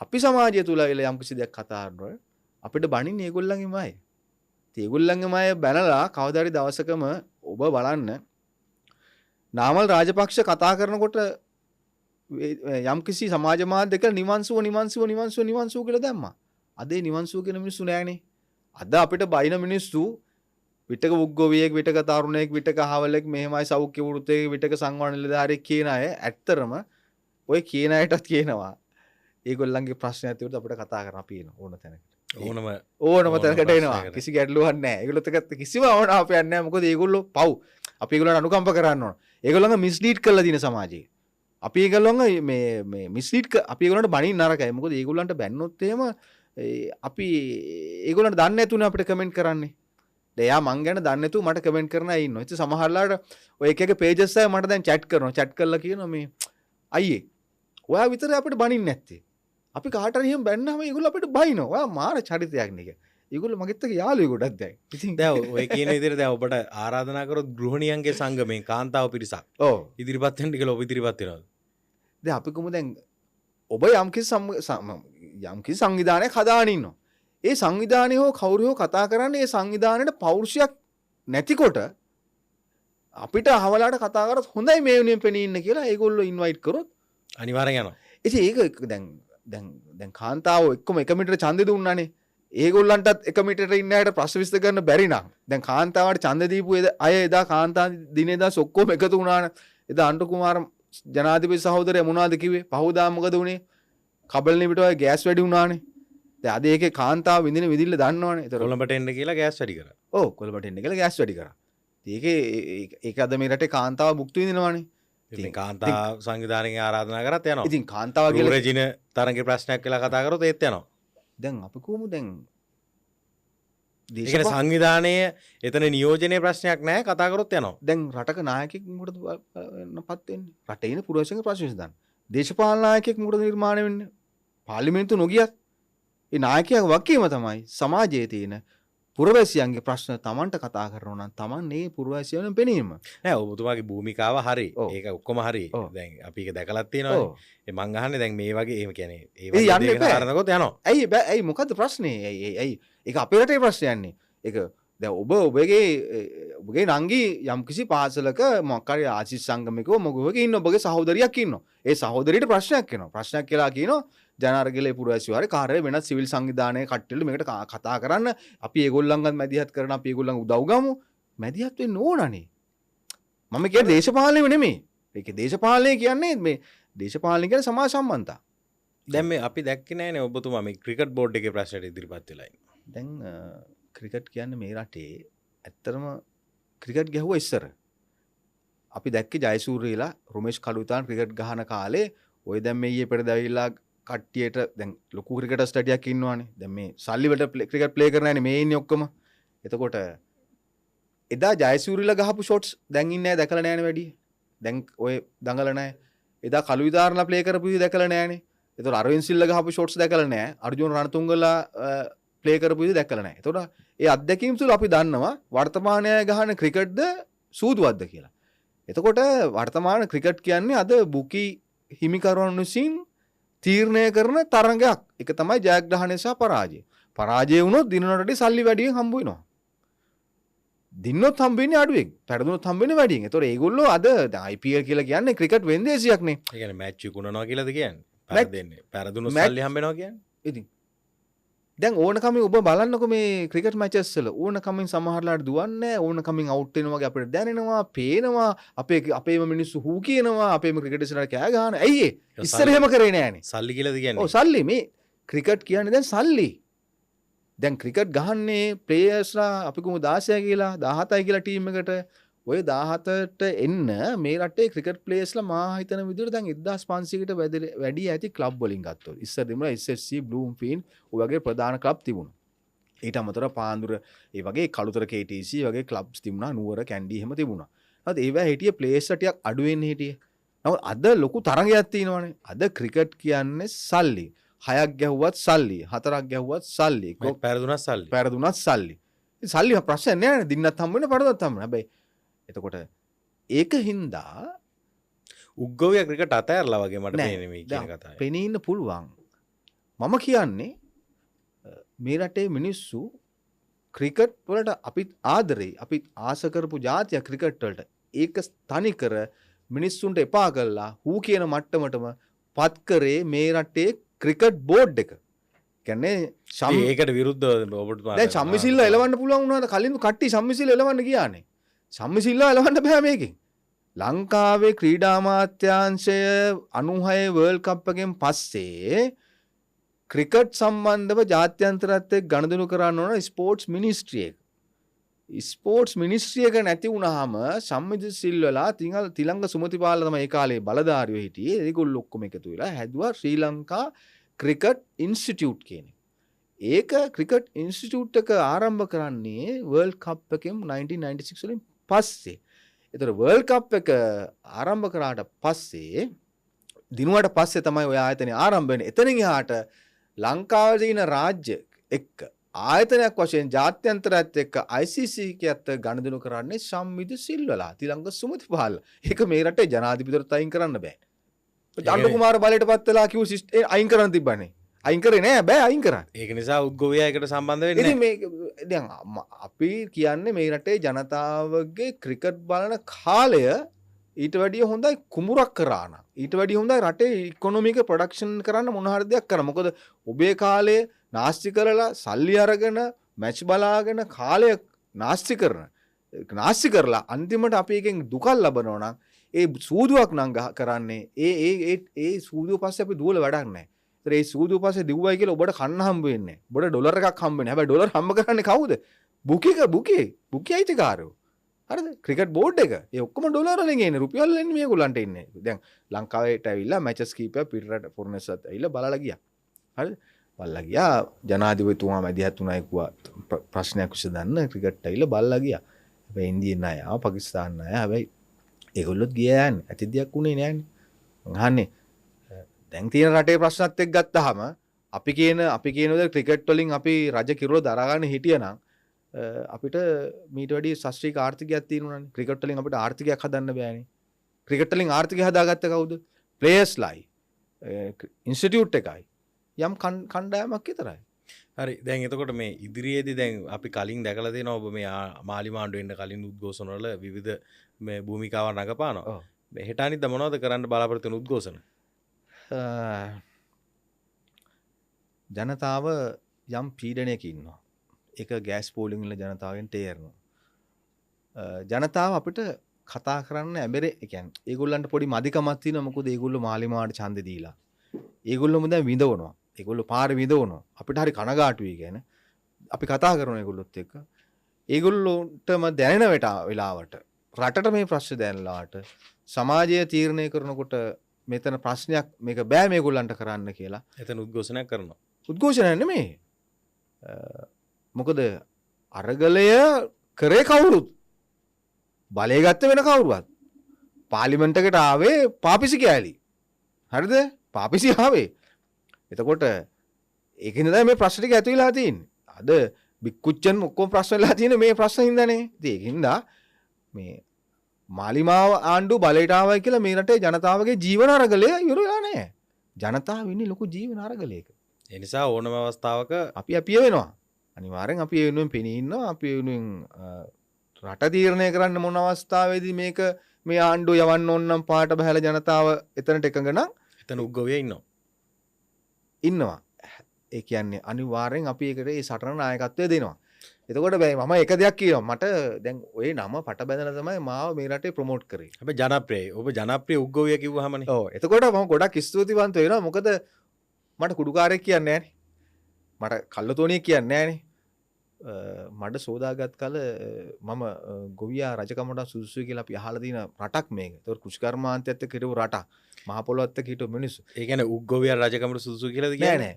අපි සමාජය තුළ යම් කිසි දෙයක් කතා කරනවා අපිට බණින්නේ ඒගොල්ලන්ගේමයි. ඒගොල්ලන්ගේමයි බැනලා කවදා හරි දවසකම ඔබ බලන්න නාමල් රාජපක්ෂ කතා කරනකොට යම් කිසි සමාජ මාධ්‍යයක නිවන්සුව කියලා දැම්මා. අද ඒ නිවන්සුව කියන මිනිස්සු නෑනේ. අද අපිට බයින මිනිස්සු විටක උග්ගොවියෙක්, විටක තරුණයෙක්, විටක අහවලෙක්, මෙහෙමයි සෞඛ්‍ය වෘත්තයේ විටක සංවර්ධන නිලධාරියෙක් කියන අය ඇත්තරම ඔය කියන අයටත් කියනවා ඒගොල්ලන්ගේ ප්‍රශ්න ඇතිවෙද්දී අපිට කතා කරන්න අපි එන ඕන තැනකට. ඕනම තැනකට එනවා. කිසි ගැටලුවක් නැහැ. ඒගොල්ලොත් එක්ක කිසිම අවනාපයක් නැහැ. මොකද ඒගොල්ලෝ පව්. අපි ඒගොල්ලන්ට අනුකම්ප කරන්න ඕන. ඒගොල්ලන්ව මිස්ලීඩ් කරලා දින සමාජයේ. අපි ඒගොල්ලන්ව මේ මිස්ලීඩ් අපි ඒගොල්ලන්ට බණින්න නරකයි. මොකද ඒගොල්ලන්ට බැන්නොත් එහෙම අපි ඒගොල්ලන්ට දන්නේ නැතුනේ අපිට කමෙන්ට් කරන්නේ. එයා මං ගැන දන්නේ නැතුව මට කමෙන්ට් කරන අය ඉන්නවා. ඉතින් සමහරලාට ඔය එක එක පේජස් අය මට දැන් chat කරනවා. chat කරලා කියනවා මේ අයියේ ඔයා විතරයි අපිට බණින්නේ නැත්තේ. අපි කාට හරි එහෙම බැන්නාම ඒගොල්ලෝ අපිට බයිනවා. ඔයා මාර චරිතයක් නේ. ඒගොල්ලෝ මගෙත් එක්ක යාළුවෙ ගොඩක් දැන්. ඉතින් දැන් ඔය කියන විදිහට දැන් ඔබට ආරාධනා කරොත් ගෘහණියන්ගේ සංගමයෙන් කාන්තාව පිරිසක්. ඔව්. ඉදිරිපත් වෙන්න කියලා ඔබ ඉදිරිපත් වෙනවද? දැන් අපි කොහොමද දැන් ඔබ යම්කිසි සංවිධානයක් හදාගෙන ඉන්නවා. ඒ සංවිධානය හෝ කවුරු හෝ කතා කරන්නේ ඒ සංවිධානයේ පෞරුෂයක් නැතිකොට අපිට අහවලාට කතා කරත් හොඳයි මේ වෙනුවෙන් පෙනී ඉන්න කියලා ඒගොල්ලෝ ඉන්වයිට් කරොත් අනිවාර්යෙන් යනවා. ඉතින් ඒක දැන් කාන්තාව එක්කම 1 මීටර ඡන්දෙ දුන්නානේ. ඒගොල්ලන්ටත් 1 මීටර ඉන්න අයට ප්‍රශ්න විසඳ ගන්න බැරි නම් දැන් කාන්තාවට ඡන්ද දීපු අය එදා කාන්තා දිනේදා ඔක්කොම එකතු වුණාන. එදා අනුර කුමාර ජනාධිපති සහෝදරයා මොනවද කිව්වේ? පහුදා මොකද වුනේ? කබල්නේ පිට ඔය ගෑස් වැඩි වුණානේ. දැන් අද ඒකේ කාන්තාව විඳින විදිල්ල දන්නවනේ. ඒතර කොළඹට එන්න කියලා ගෑස් වැඩි කරා. ඔව් කොළඹට එන්න කියලා ගෑස් වැඩි කරා. ඒකේ ඒක අද මේ රටේ කාන්තාව භුක්ති විඳිනවනේ. ඉතින් කාන්තා සංවිධානයෙන් ආරාධනා කරත් යනවා. ඉතින් කාන්තාව කියලා රජින තරංගේ ප්‍රශ්නයක් කියලා කතා කරොත් ඒත් යනවා. දැන් අපි කොහොමද දැන් ඒ කියන්නේ සංවිධානය එතන නියෝජනයේ ප්‍රශ්නයක් නැහැ කතා කරොත් යනවා. දැන් රටක නායකයෙක් මොකටද පත් වෙන්නේ? රටේ ඉන්න පුරවැසියන්ගේ ප්‍රශ්න විසඳන්න. දේශපාලන නායකයෙක් මොකටද නිර්මාණය වෙන්නේ? පාර්ලිමේන්තු නොගියත් ඒ නායකයාගේ වගකීම තමයි සමාජයේ තියෙන පුරවැසියන්ගේ ප්‍රශ්න Tamanට කතා කරනවා නම් Taman මේ පුරවැසියන්ගෙන් පෙනීම. නෑ ඔබතුමාගේ භූමිකාව හරි. ඔව්. ඒක ඔක්කොම හරි. ඔව්. දැන් අපි ඒක දැකලත් තියෙනවානේ. ඔව්. ඒ මං අහන්නේ දැන් මේ වගේ එහෙම කියන්නේ ඒ ඒ වගේ යන්න දෙයකට එපා. හරනකොත් යනවා. ඇයි බෑ ඇයි මොකද්ද ප්‍රශ්නේ? ඇයි ඒක අපේ රටේ ප්‍රශ්නයක් නේ. ඒක දැන් ඔබගේ නංගි යම්කිසි පාසලක මොකක් හරි ආශිස් සංගමිකව මොකෝක ඉන්න ඔබගේ සහෝදරියක් ඉන්නවා. ඒ සහෝදරියට ප්‍රශ්නයක් එනවා. ප්‍රශ්නයක් කියලා කියනවා ජනාරගලේ පුරවැසියෝ හරි කාර්යය වෙනත් සිවිල් සංවිධානයේ කට්ටියලු මේකට කතා කරන්න අපි ඒගොල්ලන්ගත් මැදිහත් කරන අපි ඒගොල්ලන් උදව් ගමු. මැදිහත් වෙන්න ඕනනේ. මම කියන්නේ දේශපාලනය නෙමෙයි. ඒකේ දේශපාලනය කියන්නේ මේ දේශපාලනය කියන්නේ සමාජ සම්බන්ධතා. දැන් මේ අපි දැක්කේ නෑනේ ඔබතුමා මේ ක්‍රිකට් බෝඩ් එකේ ප්‍රශ්නයට ඉදිරිපත් වෙලා ඉන්නේ. දැන් ක්‍රිකට් කියන්නේ මේ රටේ ඇත්තටම ක්‍රිකට් ගැහුවා ඉස්සර. අපි දැක්කේ ජයසූරියලා රොමේෂ් කලුතාන් ක්‍රිකට් ගහන කාලේ ඔය දැන් මේ ඊයේ පෙර දැවිලා කට්ටියට දැන් ලොකු ක්‍රිකටර්ස් ටඩියක් ඉන්නවානේ. දැන් මේ සල්ලි වලට ක්‍රිකට් ප්ලේ කරන නැනේ මේ ඉන්නේ ඔක්කොම. එතකොට එදා ජයසූරියලා ගහපු ෂොට්ස් දැන් ඉන්නේ නැහැ දැකලා නැහැනේ වැඩි. දැන් ඔය දඟල නැහැ. එදා කලුවිතාරලා ප්ලේ කරපු විදිහ දැකලා නැහැනේ. එතකොට අරවින්ද් සිල්ලා ගහපු ෂොට්ස් දැකලා නැහැ. අර්ජුන රණතුංගලා ප්ලේ කරපු විදිහ දැකලා නැහැ. එතකොට ඒ අත්දැකීම් තුළ අපි දන්නවා වර්තමානයේ ගහන ක්‍රිකට්ද සූදුවක්ද කියලා. එතකොට වර්තමාන ක්‍රිකට් කියන්නේ අද බුකි හිමිකරුවන් විසින් තීරණය කරන තරඟයක්. ඒක තමයි ජයග්‍රහණය සහ පරාජය. පරාජය වුණොත් දිනනට සල්ලි වැඩියෙන් හම්බ වෙනවා. දින්නොත් හම්බ වෙන්නේ අඩුවෙන්. පෙරදුනොත් හම්බ වෙන්නේ වැඩියෙන්. ඒතකොට ඒගොල්ලෝ අද IPL කියලා කියන්නේ ක්‍රිකට් වෙන්දේසියක් නේ. ඒ කියන්නේ මැච් විකුණනවා කියලාද කියන්නේ? Match- පෙරදෙන්නේ. පෙරදුණු සල්ලි හම්බ වෙනවා කියන්නේ. ඉතින් දැන් ඕනකමින් ඔබ බලන්නකො මේ ක්‍රිකට් මැචස් වල ඕනකමින් සමහරලාට දුවන්නේ ඕනකමින් අවුට් වෙනවා වගේ අපිට දැනෙනවා පේනවා අපේම මිනිස්සු හූ කියනවා අපේම ක්‍රිකටර්ස්ලාට කෑ ගහන ඇයි ඒ ඉස්සර එහෙම කරේ නෑනේ සල්ලි කියලාද ඔව් කියන්නේ? සල්ලි මේ ක්‍රිකට් කියන්නේ දැන් සල්ලි දැන් ක්‍රිකට් ගහන්නේ ප්ලේයර්ස්ලා අපි කොහොම 16 කියලා 17යි කියලා ටීම් එකට ඔය 17ට එන්න මේ රටේ ක්‍රිකට් ප්ලේයර්ස්ලා මා හිතන විදිහට දැන් 1500කට වැඩි ඇති ක්ලබ් වලින් ගත්තොත් ඉස්සර තිබුණා SSC Bloomfield ඔය වගේ ප්‍රධාන ක්ලබ් තිබුණා ඊට අමතරව පාන්දුර ඒ වගේ කළුතර KTC වගේ ක්ලබ්ස් තිබුණා නුවර කැන්ඩි එහෙම තිබුණා හරිද ඒවා හිටියේ ප්ලේයර්ස්ලා ටිකක් අඩු වෙන්න හිටියේ නමුත් අද ලොකු තරගයක් තියෙනවානේ අද ක්‍රිකට් කියන්නේ සල්ලි 6ක් ගැහුවත් සල්ලි 4ක් ගැහුවත් සල්ලි පෙරදුණා සල්ලි. පැරදුනත් සල්ලි සල්ලි ප්‍රශ්න නෑ දින්නත් හම්බ වෙන පරදත් හම්බ වෙන හැබැයි එතකොට ඒක හින්දා උග්ගවයා ක්‍රිකට් අතෑරලා වගේ මට නෑ. පේන්නේ මේ කියන කතාව. පෙනී ඉන්න පුළුවන් මම කියන්නේ මේ රටේ මිනිස්සු ක්‍රිකට් වලට අපි ආදරේ අපි ආස කරපු ජාතිය ක්‍රිකට් වලට ඒක තනිකර මිනිස්සුන්ට එපා කළා හූ කියන මට්ටමටම පත් කරේ මේ රටේ ක්‍රිකට් බෝඩ් එක. කියන්නේ ඒකට විරුද්ධව ඔබට දැන් සම්මිසිල්ල එලවන්න පුළුවන් වුණාද කලින් කට්ටිය සම්මිසිල්ල එලවන්න ගියානේ. සම්මිසිල්ල එලවන්න බෑ මේකෙන්. ලංකාවේ ක්‍රීඩා අමාත්‍යාංශය 96 වර්ල්ඩ් කප් එකෙන් පස්සේ ක්‍රිකට් සම්බන්ධව ජාත්‍යන්තරත් එක්ක ගනුදෙනු කරන්න ඕන ස්පෝර්ට්ස් මිනිස්ට්‍රි එක. ස්පෝර්ට්ස් මිනිස්ට්‍රි එක නැති වුණාම සම්මිසිල්ලලා තිලංග සුමතිපාල තමයි ඒ කාලේ බලධාරියෝ හිටියේ. ඒගොල්ලෝ ඔක්කොම එකතු වෙලා හැදුවා ශ්‍රී ලංකා ක්‍රිකට් ඉන්ස්ටිටියුට් කියන එක. ඒක ක්‍රිකට් ඉන්ස්ටිටියුට් එක ආරම්භ කරන්නේ වර්ල්ඩ් කප් එකෙන් 1996 වලින් පස්සේ. ඒතර වර්ල්ඩ් කප් එක ආරම්භ කරාට පස්සේ දිනුවට පස්සේ තමයි ඔය ආයතනය ආරම්භ වෙන්නේ. එතනින් එහාට ලංකාවේ තියෙන රාජ්‍ය එක්ක ආයතනයක් වශයෙන් ජාත්‍යන්තරයත් එක්ක ICC කියත් ගනුදෙනු කරන්නේ සම්මිත සිල්වලා තිලංග සුමතිපාල. ඒක මේ රටේ ජනාධිපතිවරට අයින් කරන්න බෑ. චන්ද්‍ර කුමාර බලයට පත් වෙලා කිව්ව සිස්ටම් අයින් කරන්න තිබ්බනේ. අයින් කරේ නෑ බෑ අයින් කරන්න. ඒක නිසා උද්ගවයා එකට සම්බන්ධ වෙන්නේ ඉතින් මේ දැන් අපි කියන්නේ මේ රටේ ජනතාවගේ ක්‍රිකට් බලන කාලය ඊට වැඩිය හොඳයි කුමුරක් කරා නම්. ඊට වැඩිය හොඳයි රටේ ඉකොනොමික ප්‍රොඩක්ෂන් කරන්න මොන හරි දෙයක් කරන්න. මොකද ඔබේ කාලය නාස්ති කරලා සල්ලි අරගෙන මැච් බලාගෙන කාලය නාස්ති කරලා අන්තිමට අපි එකෙන් දුකක් ලබනවා නම් ඒ සූදුවක් නම් කරන්නේ ඒ සූදුව පස්සේ අපි දුවල වැඩක් නැහැ. ඒතර ඒ සූදුව පස්සේ දිව්වයි කියලා ඔබට කන්න හම්බ වෙන්නේ නැහැ. ඔබට ඩොලර් එකක් හම්බ වෙන්නේ. හැබැයි ඩොලර් හම්බ කරන්නේ කවුද? බුකි අයිතිකාරයෝ. හරිද? ක්‍රිකට් බෝඩ් එක. ඒ ඔක්කොම ඩොලර් වලින් එන්නේ. රුපියල් වලින් මේගොල්ලන්ට එන්නේ. දැන් ලංකාවට ඇවිල්ලා මැචස් කීපයක් පිටරට ෆොරනර්ස්ත් ඇවිල්ලා බලලා ගියා. හරිද? බලලා ගියා ජනාධිපතිතුමා මැදිහත් වුණා කිව්වා ප්‍රශ්නයක් විසඳන්න ක්‍රිකට් ඇවිල්ලා බලලා ගියා. හැබැයි ඉන්දියන් අය ආවා පාකිස්තාන අය හැබැයි ඒගොල්ලොත් ගියා යන්නේ. ඇති දෙයක් උනේ නෑනේ. මං අහන්නේ දැන් තියෙන රටේ ප්‍රශ්නත් එක්ක ගත්තාම අපි කියනද ක්‍රිකට් වලින් අපි රජ කිරුළ දරාගන්න හිටියනම් අපිට මීට වැඩි ශාස්ත්‍රීය ආර්ථිකයක් තියෙනවනේ. ක්‍රිකට් වලින් අපිට ආර්ථිකයක් හදන්න බෑනේ. ක්‍රිකට් වලින් ආර්ථිකය හදාගත්ත කවුද? ප්ලේයර්ස්ලයි ඉන්ස්ටිටියුට් එකයි යම් කණ්ඩායමක් විතරයි. හරි දැන් එතකොට මේ ඉදිරියේදී දැන් අපි කලින් දැකලා තියෙනවා ඔබ මේ මාලිමාණ්ඩු වෙන්න කලින් උද්ඝෝෂණ වල විවිධ මේ භූමිකාවන් රඟපානවා. මේ හෙට අනිද්දා මොනවද කරන්න බලාපොරොත්තු වෙන උද්ඝෝෂණ? ජනතාව යම් පීඩනයක ඉන්නවා. ඒක ගෑස් පෝලිං වල ජනතාවෙන් තේරෙනවා. ජනතාව අපිට කතා කරන්න ඇබෙරේ. ඒ කියන්නේ ඒගොල්ලන්ට පොඩි මදිකමක් තියෙනවා. මොකද ඒගොල්ලෝ මාලිමාවට ඡන්දෙ දීලා. ඒගොල්ලෝම දැන් විඳවනවා. ඒගොල්ලෝ පාර විඳවනවා. අපිට හරි කනගාටුයි කියන්නේ. අපි කතා කරනවා ඒගොල්ලොත් එක්ක. ඒගොල්ලොන්ටම දැනෙන වෙලාවට රටට මේ ප්‍රශ්න දැනලාට සමාජය තීරණය කරනකොට මෙතන ප්‍රශ්නයක් මේක බෑ මේගොල්ලන්ට කරන්න කියලා එතන උද්ඝෝෂණයක් කරනවා. උද්ඝෝෂණයක් නෙමෙයි. මොකද අරගලය කරේ කවුරුත් බලය ගත්ත වෙන කවුරුවත් පාර්ලිමේන්තුවකට ආවේ පාපිසි කෑලි. හරිද? පාපිසි ආවේ. එතකොට ඒකින්ද තමයි මේ ප්‍රශ්න ටික ඇති වෙලා තියෙන්නේ. අද බික්කුච්චන් ඔක්කොම ප්‍රශ්න වෙලා තියෙන්නේ මේ ප්‍රශ්න හින්දානේ. ඉතින් ඒකින්ද මේ මාලිමාව ආණ්ඩුව බලයට ආවයි කියලා මේ රටේ ජනතාවගේ ජීවන අරගලය ඉවර වෙලා නැහැ. ජනතාව ඉන්නේ ලොකු ජීවන අරගලයක. ඒ නිසා ඕනම අවස්ථාවක අපි වෙනවා. අනිවාර්යෙන් අපි ඒ වෙනුවෙන් පෙනී ඉන්නවා. අපි ඒ වෙනුවෙන් රට තීරණය කරන්න මොන අවස්ථාවේදී මේක මේ ආණ්ඩුව යවන්න ඕන නම් පාට බහැලා ජනතාව එතනට එකඟ නම් එතන උද්ගවය ඉන්නවා. ඒ කියන්නේ අනිවාර්යෙන් අපි ඒකට ඒ සටන නායකත්වය දෙනවා. එතකොට බෑ මම එක දෙයක් කියනවා. මට දැන් ওই නම පට බැඳලා තමයි මාව මේ රටේ ප්‍රොමෝට් කරේ. හැබැයි ජනප්‍රියයි. ඔබ ජනප්‍රිය උද්ගවය කිව්වහමනේ. ඔව්. එතකොට මම ගොඩක් ස්තුතිවන්ත වෙනවා. මොකද මට කුඩුකාරයෙක් කියන්නේ නැහනේ. මට කල්ලතෝනියෙක් කියන්නේ නැහනේ. මඩ සෝදාගත් කල මම ගොවියා රජකමට සුදුසුයි කියලා අපි අහලා තියෙන රටක් මේක. ඒතකොට කෘෂිකර්මාන්තයත් එක්ක හිටපු රටක්. මහ පොළොවත් එක්ක හිටපු මිනිස්සු. ඒ කියන්නේ උද්ගවයා රජකමට සුදුසුයි කියලාද කියන්නේ? නෑ.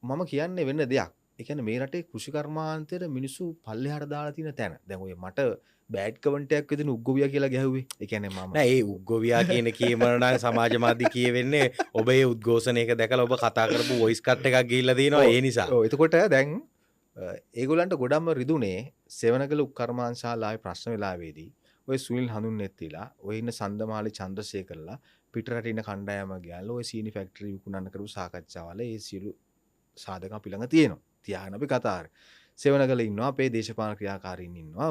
මම කියන්නේ වෙන දෙයක්. ඒ කියන්නේ මේ රටේ කෘෂිකර්මාන්තයේ මිනිස්සු පල්ලෙහාට දාලා තියෙන තැන. දැන් ඔය මට බෑඩ් කමෙන්ට් එකක් විදිහට උද්ගවයා කියලා ගැහුවේ. ඒ කියන්නේ මම නෑ ඒ උද්ගවයා කියන කීමන නම් සමාජ මාධ්‍ය කියවෙන්නේ ඔබ ඒ උද්ඝෝෂණයක දැකලා ඔබ කතා කරපු වොයිස් කට් එකක් ගිහිල්ලා තියෙනවා ඒ නිසා. ඔව් එතකොට දැන් ඒගොල්ලන්ට ගොඩක්ම රිදුනේ සෙවණකල උක්කර්මාන්ශාලාවේ ප්‍රශ්න වෙලාවේදී ඔය සුනිල් හඳුන්නෙත්තිලා ඔය ඉන්න සන්දමාලි චන්ද්‍රසේකරලා පිටරට ඉන්න කණ්ඩායම ගියාලා ඔය සීනි ෆැක්ටරි විකුණන්න කරපු සාකච්ඡාවල ඒ සියලු සාධක අපි ළඟ තියෙනවා. තියාගෙන අපි කතා කරා. සෙවණකල ඉන්නවා අපේ දේශපාලන ක්‍රියාකාරීන් ඉන්නවා.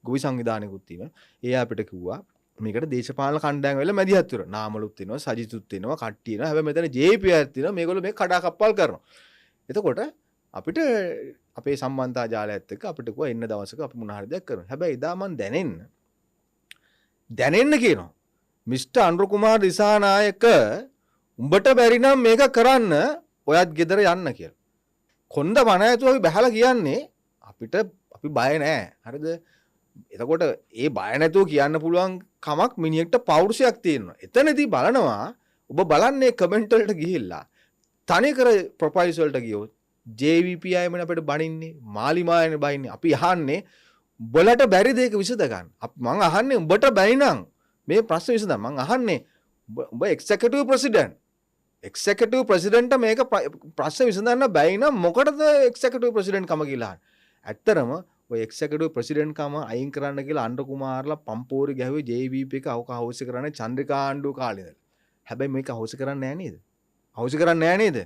ගොවි සංවිධානයකුත් තියෙනවා. ඒ අපිට කිව්වා මේකට දේශපාලන කණ්ඩායම් වල මැදිහත් වෙනවා. නාමලුත් වෙනවා, සජිතුත් වෙනවා, කට්ටිය වෙනවා. හැබැයි මෙතන JPR තියෙනවා. මේගොල්ලෝ මේ කඩාකප්පල් කරනවා. එතකොට අපිට අපේ සම්බන්ධතා ජාලයත් එක්ක අපිට කිව්වා එන්න දවසක අපි මොන හරි දෙයක් කරමු. හැබැයි එදා මම දැනෙන්න කියනවා. මිස්ටර් අනුර කුමාර දිසානායක උඹට බැරි නම් මේක කරන්න ඔයත් ගෙදර යන්න කියලා. කොන්ද මන ඇතුව අපි බහැලා කියන්නේ අපි බය නෑ. හරිද? එතකොට ඒ බය නැතුව කියන්න පුළුවන් කමක් මිනිහෙක්ට පෞරුෂයක් තියෙනවා. එතනදී බලනවා ඔබ බලන්නේ කමෙන්ට් වලට ගිහිල්ලා තනිකර ප්‍රොෆයිල්ස් වලට ගියොත් JVP අයමනේ අපිට බනින්නේ මාලිමායනේ බනින්නේ. අපි අහන්නේ උඹලට බැරි දෙයක විසඳ ගන්න. මං අහන්නේ උඹට බැරි නම් මේ ප්‍රශ්න විසඳන්න. මං අහන්නේ උඹ එක්සිකියුටිව් ප්‍රෙසිඩන්ට් මේක ප්‍රශ්න විසඳන්න බැයි නම් මොකටද එක්සිකියුටිව් ප්‍රෙසිඩන්ට් කම කියලා අහන්නේ. ඇත්තටම ඔය එක්සිකියුටිව් ප්‍රෙසිඩන්ට් කම අයින් කරන්න කියලා අනුර කුමාරලා පම්පෝරි ගැහුවේ JVP එක අවකාශ කරන්නේ චන්ද්‍රිකා ආණ්ඩුව කාලේ ඉඳලා. හැබැයි මේක අවශ්‍ය කරන්නේ නැහැ නේද? අවශ්‍ය කරන්නේ නැහැ නේද?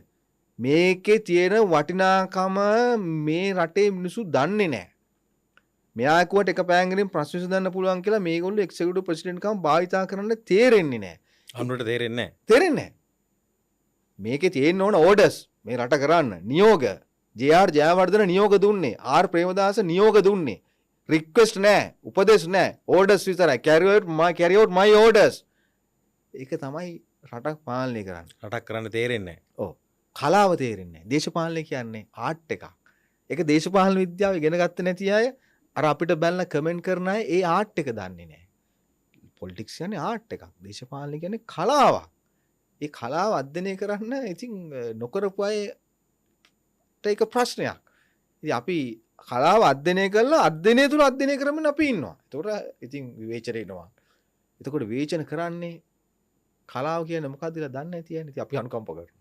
මේකේ තියෙන වටිනාකම මේ රටේ මිනිස්සු දන්නේ නැහැ. මෙයා කිව්වට එක පෑංගිරින් ප්‍රශ්න විසඳන්න පුළුවන් කියලා මේගොල්ලෝ එක්සිකියුටිව් ප්‍රෙසිඩන්ට් කම භාවිතා කරන්න තේරෙන්නේ නැහැ. අනුරට තේරෙන්නේ නැහැ. තේරෙන්නේ නැහැ. මේකේ තියෙන්න ඕන ඕඩර්ස් මේ රට කරන්න නියෝග ජේ.ආර්. ජයවර්ධන නියෝග දුන්නේ ආර්. ප්‍රේමදාස නියෝග දුන්නේ රික්වෙස්ට් නැහැ උපදෙස් නැහැ ඕඩර්ස් විතරයි carry out my orders. ඒක තමයි රටක් පාලනය කරන්නේ. රටක් කරන්න තේරෙන්නේ නැහැ. ඔව් කලාව තේරෙන්නේ නැහැ. දේශපාලනය කියන්නේ ආර්ට් එකක්. ඒක දේශපාලන විද්‍යාව ඉගෙන ගත්තේ නැති අය අර අපිට බැලලා කමෙන්ට් කරන අය ඒ ආර්ට් එක දන්නේ නැහැ. පොලිටික්ස් කියන්නේ ආර්ට් එකක්. දේශපාලනය කියන්නේ කලාවක්. ඒ කලාව අධ්‍යයනය කරන්න ඉතින් නොකරපු අයට ඒක ප්‍රශ්නයක්. ඉතින් අපි කලාව අධ්‍යයනය කළා අධ්‍යයනය තුල අධ්‍යයනය කරමින් අපි ඉන්නවා. ඒකට ඉතින් විවේචනය එනවා. එතකොට විවේචන කරන්නේ කලාව කියන්නේ මොකක්ද කියලා දන්නේ නැති යන්නේ. ඉතින් අපි අනුකම්ප කරනවා.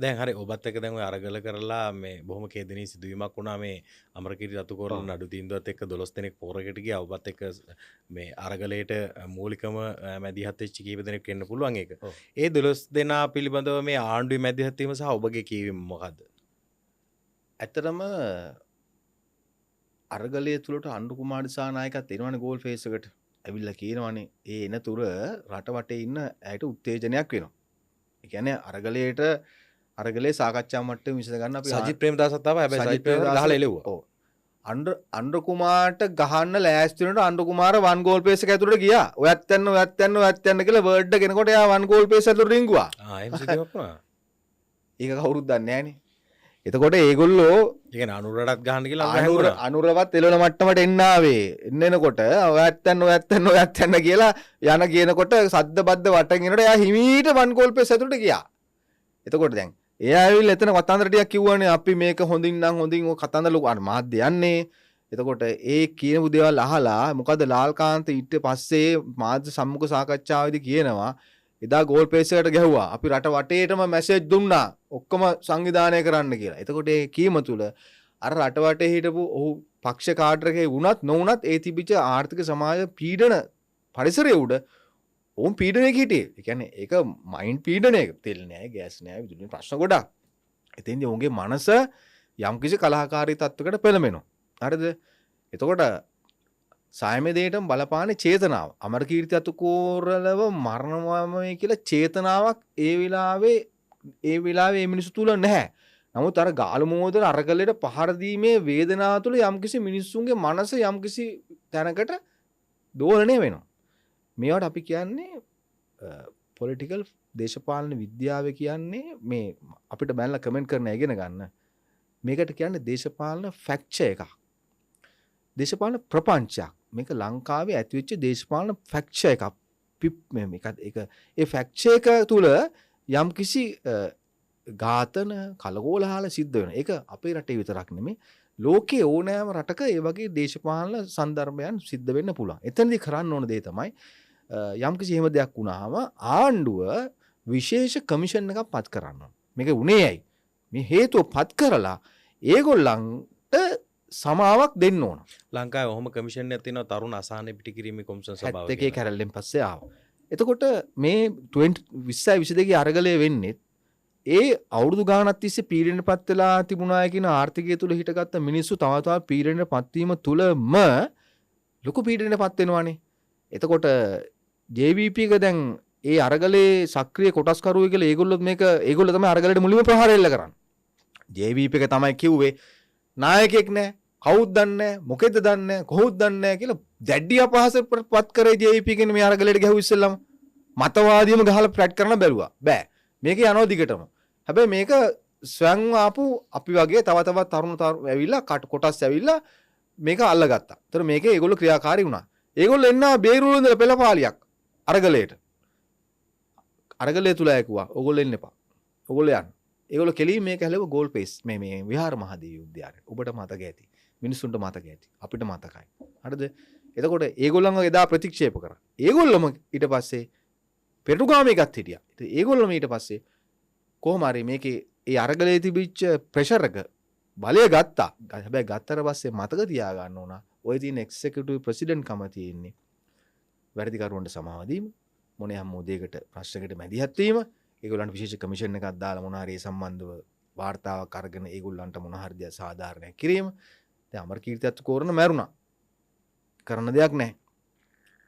දැන් හරි ඔබත් එක්ක දැන් ඔය අරගල කරලා මේ බොහොම කේදනීය සිදුවීමක් වුණා මේ අමරකීර්ති අතුකෝරන නඩු තීන්දුවත් එක්ක 12 දෙනෙක් පෝරකට ගියා. ඔබත් එක්ක මේ අරගලයට මූලිකම මැදිහත් වෙච්ච කීප දෙනෙක් වෙන්න පුළුවන් ඒක. ඒ 12 දෙනා පිළිබඳව මේ ආණ්ඩුවේ මැදිහත් වීම සහ ඔබගේ කියවීම මොකද්ද? ඇත්තටම අරගලය තුළට අණ්ඩු කුමාර දිසානායකත් එනවනේ ගෝල් ෆේස් එකට. ඇවිල්ලා කියනවනේ ඒ එන තුර රට වටේ ඉන්න ඇයට උත්තේජනයක් වෙනවා. ඒ කියන්නේ අරගලේ සාකච්ඡා මට්ටම විසඳ ගන්න අපි සජිත් ප්‍රේමදාසත් ආවා. හැබැයි සජිත් ප්‍රේමදාස ගහලා එලෙව්වා. ඔව්. අණ්ඩු කුමාරට ගහන්න ලෑස්ති වෙනකොට අණ්ඩු කුමාර වන් ගෝල් පේස් එක ඇතුළට ගියා. ඔයත් යන්න කියලා වර්ඩ් එක එනකොට එයා වන් ගෝල් පේස් ඇතුළට රිංගුවා. එහෙම සිදුවක් වුණා. ඒක කවුරුත් දන්නේ නැහනේ. එතකොට ඒගොල්ලෝ ඒ කියන්නේ අනුරටත් ගහන්න කියලා අනුරවත් එළවන මට්ටමට එන්න ආවේ. එන්නකොට ඔයත් යන්න කියලා යන කියනකොට සද්ද බද්ද වටෙන් එනකොට එයා හිමීට වන් ගෝල් පේස් ඇතුළට ගියා. එතකොට දැන් එයා ඇවිල්ලා එතන කතන්දර ටිකක් කිව්වනේ අපි මේක හොඳින් නම් හොඳින් ඔය කතන්දර ලොකු මාධ්‍ය යන්නේ. එතකොට ඒ කියපු දේවල් අහලා මොකද ලාල්කාන්ත ඊට පස්සේ මාධ්‍ය සම්මුඛ සාකච්ඡාවේදී කියනවා එදා ගෝල් පේස් එකට ගැහුවා. අපි රට වටේටම මැසේජ් දුන්නා. ඔක්කොම සංවිධානය කරන්න කියලා. එතකොට ඒ කීම තුල අර රට වටේ හිටපු ඔහු පක්ෂ කාඩරකේ වුණත් නොවුණත් ඒ තිබිච්ච ආර්ථික සමාජ පීඩන පරිසරයේ උඩ ඔවුන් පීඩනයක හිටියේ. ඒ කියන්නේ ඒක මයින්ඩ් පීඩනයක. තෙල් නෑ, ගෑස් නෑ, විදුලි ප්‍රශ්න ගොඩක්. එතෙන්දී ඔවුන්ගේ මනස යම්කිසි කලහකාරී තත්වයකට පෙළඹෙනවා. හරිද? එතකොට සායමේ දෙයටම බලපාන චේතනාව. අමරකීර්ති අතුකෝරලව මරණවමයි කියලා චේතනාවක් ඒ වෙලාවේ මිනිස්සු තුල නැහැ. නමුත් අර ගාලු මෝදල අරගලයට පහර දීමේ වේදනාව තුළ යම්කිසි මිනිස්සුන්ගේ මනස යම්කිසි තැනකට දෝලණය වෙනවා. මේවට අපි කියන්නේ පොලිටිකල් දේශපාලන විද්‍යාව කියන්නේ මේ අපිට බැලලා කමෙන්ට් කරන ඉගෙන ගන්න. මේකට කියන්නේ දේශපාලන ෆැක්චර් එකක්. දේශපාලන ප්‍රපංචයක්. මේක ලංකාවේ ඇතිවෙච්ච දේශපාලන ෆැක්චර් එකක්. ඒ ෆැක්චර් එක තුළ යම්කිසි ඝාතන කලකෝලහල සිද්ධ වෙනවා. ඒක අපේ රටේ විතරක් නෙමෙයි ලෝකයේ ඕනෑම රටක ඒ වගේ දේශපාලන සන්දර්භයන් සිද්ධ වෙන්න පුළුවන්. එතනදී කරන්න ඕන දේ තමයි යම්කිසි එහෙම දෙයක් වුණාම ආණ්ඩුව විශේෂ කමිෂන් එකක් පත් කරන්න ඕන. මේක උනේ ඇයි? මේ හේතුව පත් කරලා ඒගොල්ලන්ට සමාවක් දෙන්න ඕන. ලංකාවේ ඔහොම කමිෂන් එකක් තියෙනවා තරුණ අසහන පිටිකිරීමේ කොමිෂන් සභාව. 71 කැරල්ලෙන් පස්සේ ආවා. එතකොට මේ 2022 අරගලය වෙන්නේ ඒ අවුරුදු ගානක් තිස්සේ පීඩනයට පත් වෙලා තිබුණා කියන ආර්ථිකය තුල හිටගත්ත මිනිස්සු තව තවත් පීඩනයට පත්වීම තුලම ලොකු පීඩනයට පත් වෙනවානේ. එතකොට JVP එක දැන් ඒ අරගලේ සක්‍රීය කොටස්කරුවෝ කියලා ඒගොල්ලෝ තමයි අරගලයට මුලින්ම ප්‍රහාර එල්ල කරන්නේ. JVP එක තමයි කිව්වේ නායකයෙක් නැහැ, කවුද දන්නේ නැහැ, මොකෙද දන්නේ නැහැ, කොහොමද දන්නේ නැහැ කියලා දැඩි අපහාසපත් කරේ JVP කෙනෙක් මේ අරගලයට ගැහුව ඉස්සෙල්ලම මතවාදීම ගහලා ෆ්ලැට් කරන්න බැලුවා. බෑ. මේක යනවා දිගටම. හැබැයි මේක ස්වයං ආපු අපි වගේ තව තවත් තරුණ ඇවිල්ලා කොටස් ඇවිල්ලා මේක අල්ලගත්තා. ඒතර මේකේ ඒගොල්ලෝ ක්‍රියාකාරී වුණා. ඒගොල්ලෝ එන්නා බේරුවල ඉඳලා පෙළපාලියක් අරගලයට. අරගලය තුල ඇකුවා. ඕගොල්ලෝ එන්න එපා. ඕගොල්ලෝ යන්න. ඒගොල්ලෝ කෙලින් මේක හැලුව ගෝල් පේස් මේ විහාර මහදේව උද්‍යානය. ඔබට මතක ඇති. මිනිස්සුන්ට මතක ඇති. අපිට මතකයි. හරිද? එතකොට ඒගොල්ලන්ව එදා ප්‍රතික්ෂේප කරා. ඒගොල්ලොම ඊට පස්සේ පෙරටුගාමීකත් හිටියා. ඉතින් ඒගොල්ලොම ඊට පස්සේ කොහොම හරි මේකේ ඒ අරගලයේ තිබිච්ච ප්‍රෙෂර් එක බලය ගත්තා. හැබැයි ගත්තට පස්සේ මතක තියාගන්න ඕන ඔය තියෙන එක්සිකියුටිව් ප්‍රෙසිඩන්ට් කමිටියේ ඉන්නේ වැඩිකරුවන්ට සමාව දීම, මොන යම් මොදයකට ප්‍රශ්නයකට මැදිහත් වීම, ඒගොල්ලන්ට විශේෂ කමිෂන් එකක් දාලා මොන හරි සම්බන්ධව වාර්තාවක් අරගෙන ඒගොල්ලන්ට මොන හරි දෙයක් සාධාරණයක් කිරීම. දැන් අමරකීර්ති අතුකෝරන මැරුණා. කරන්න දෙයක් නැහැ.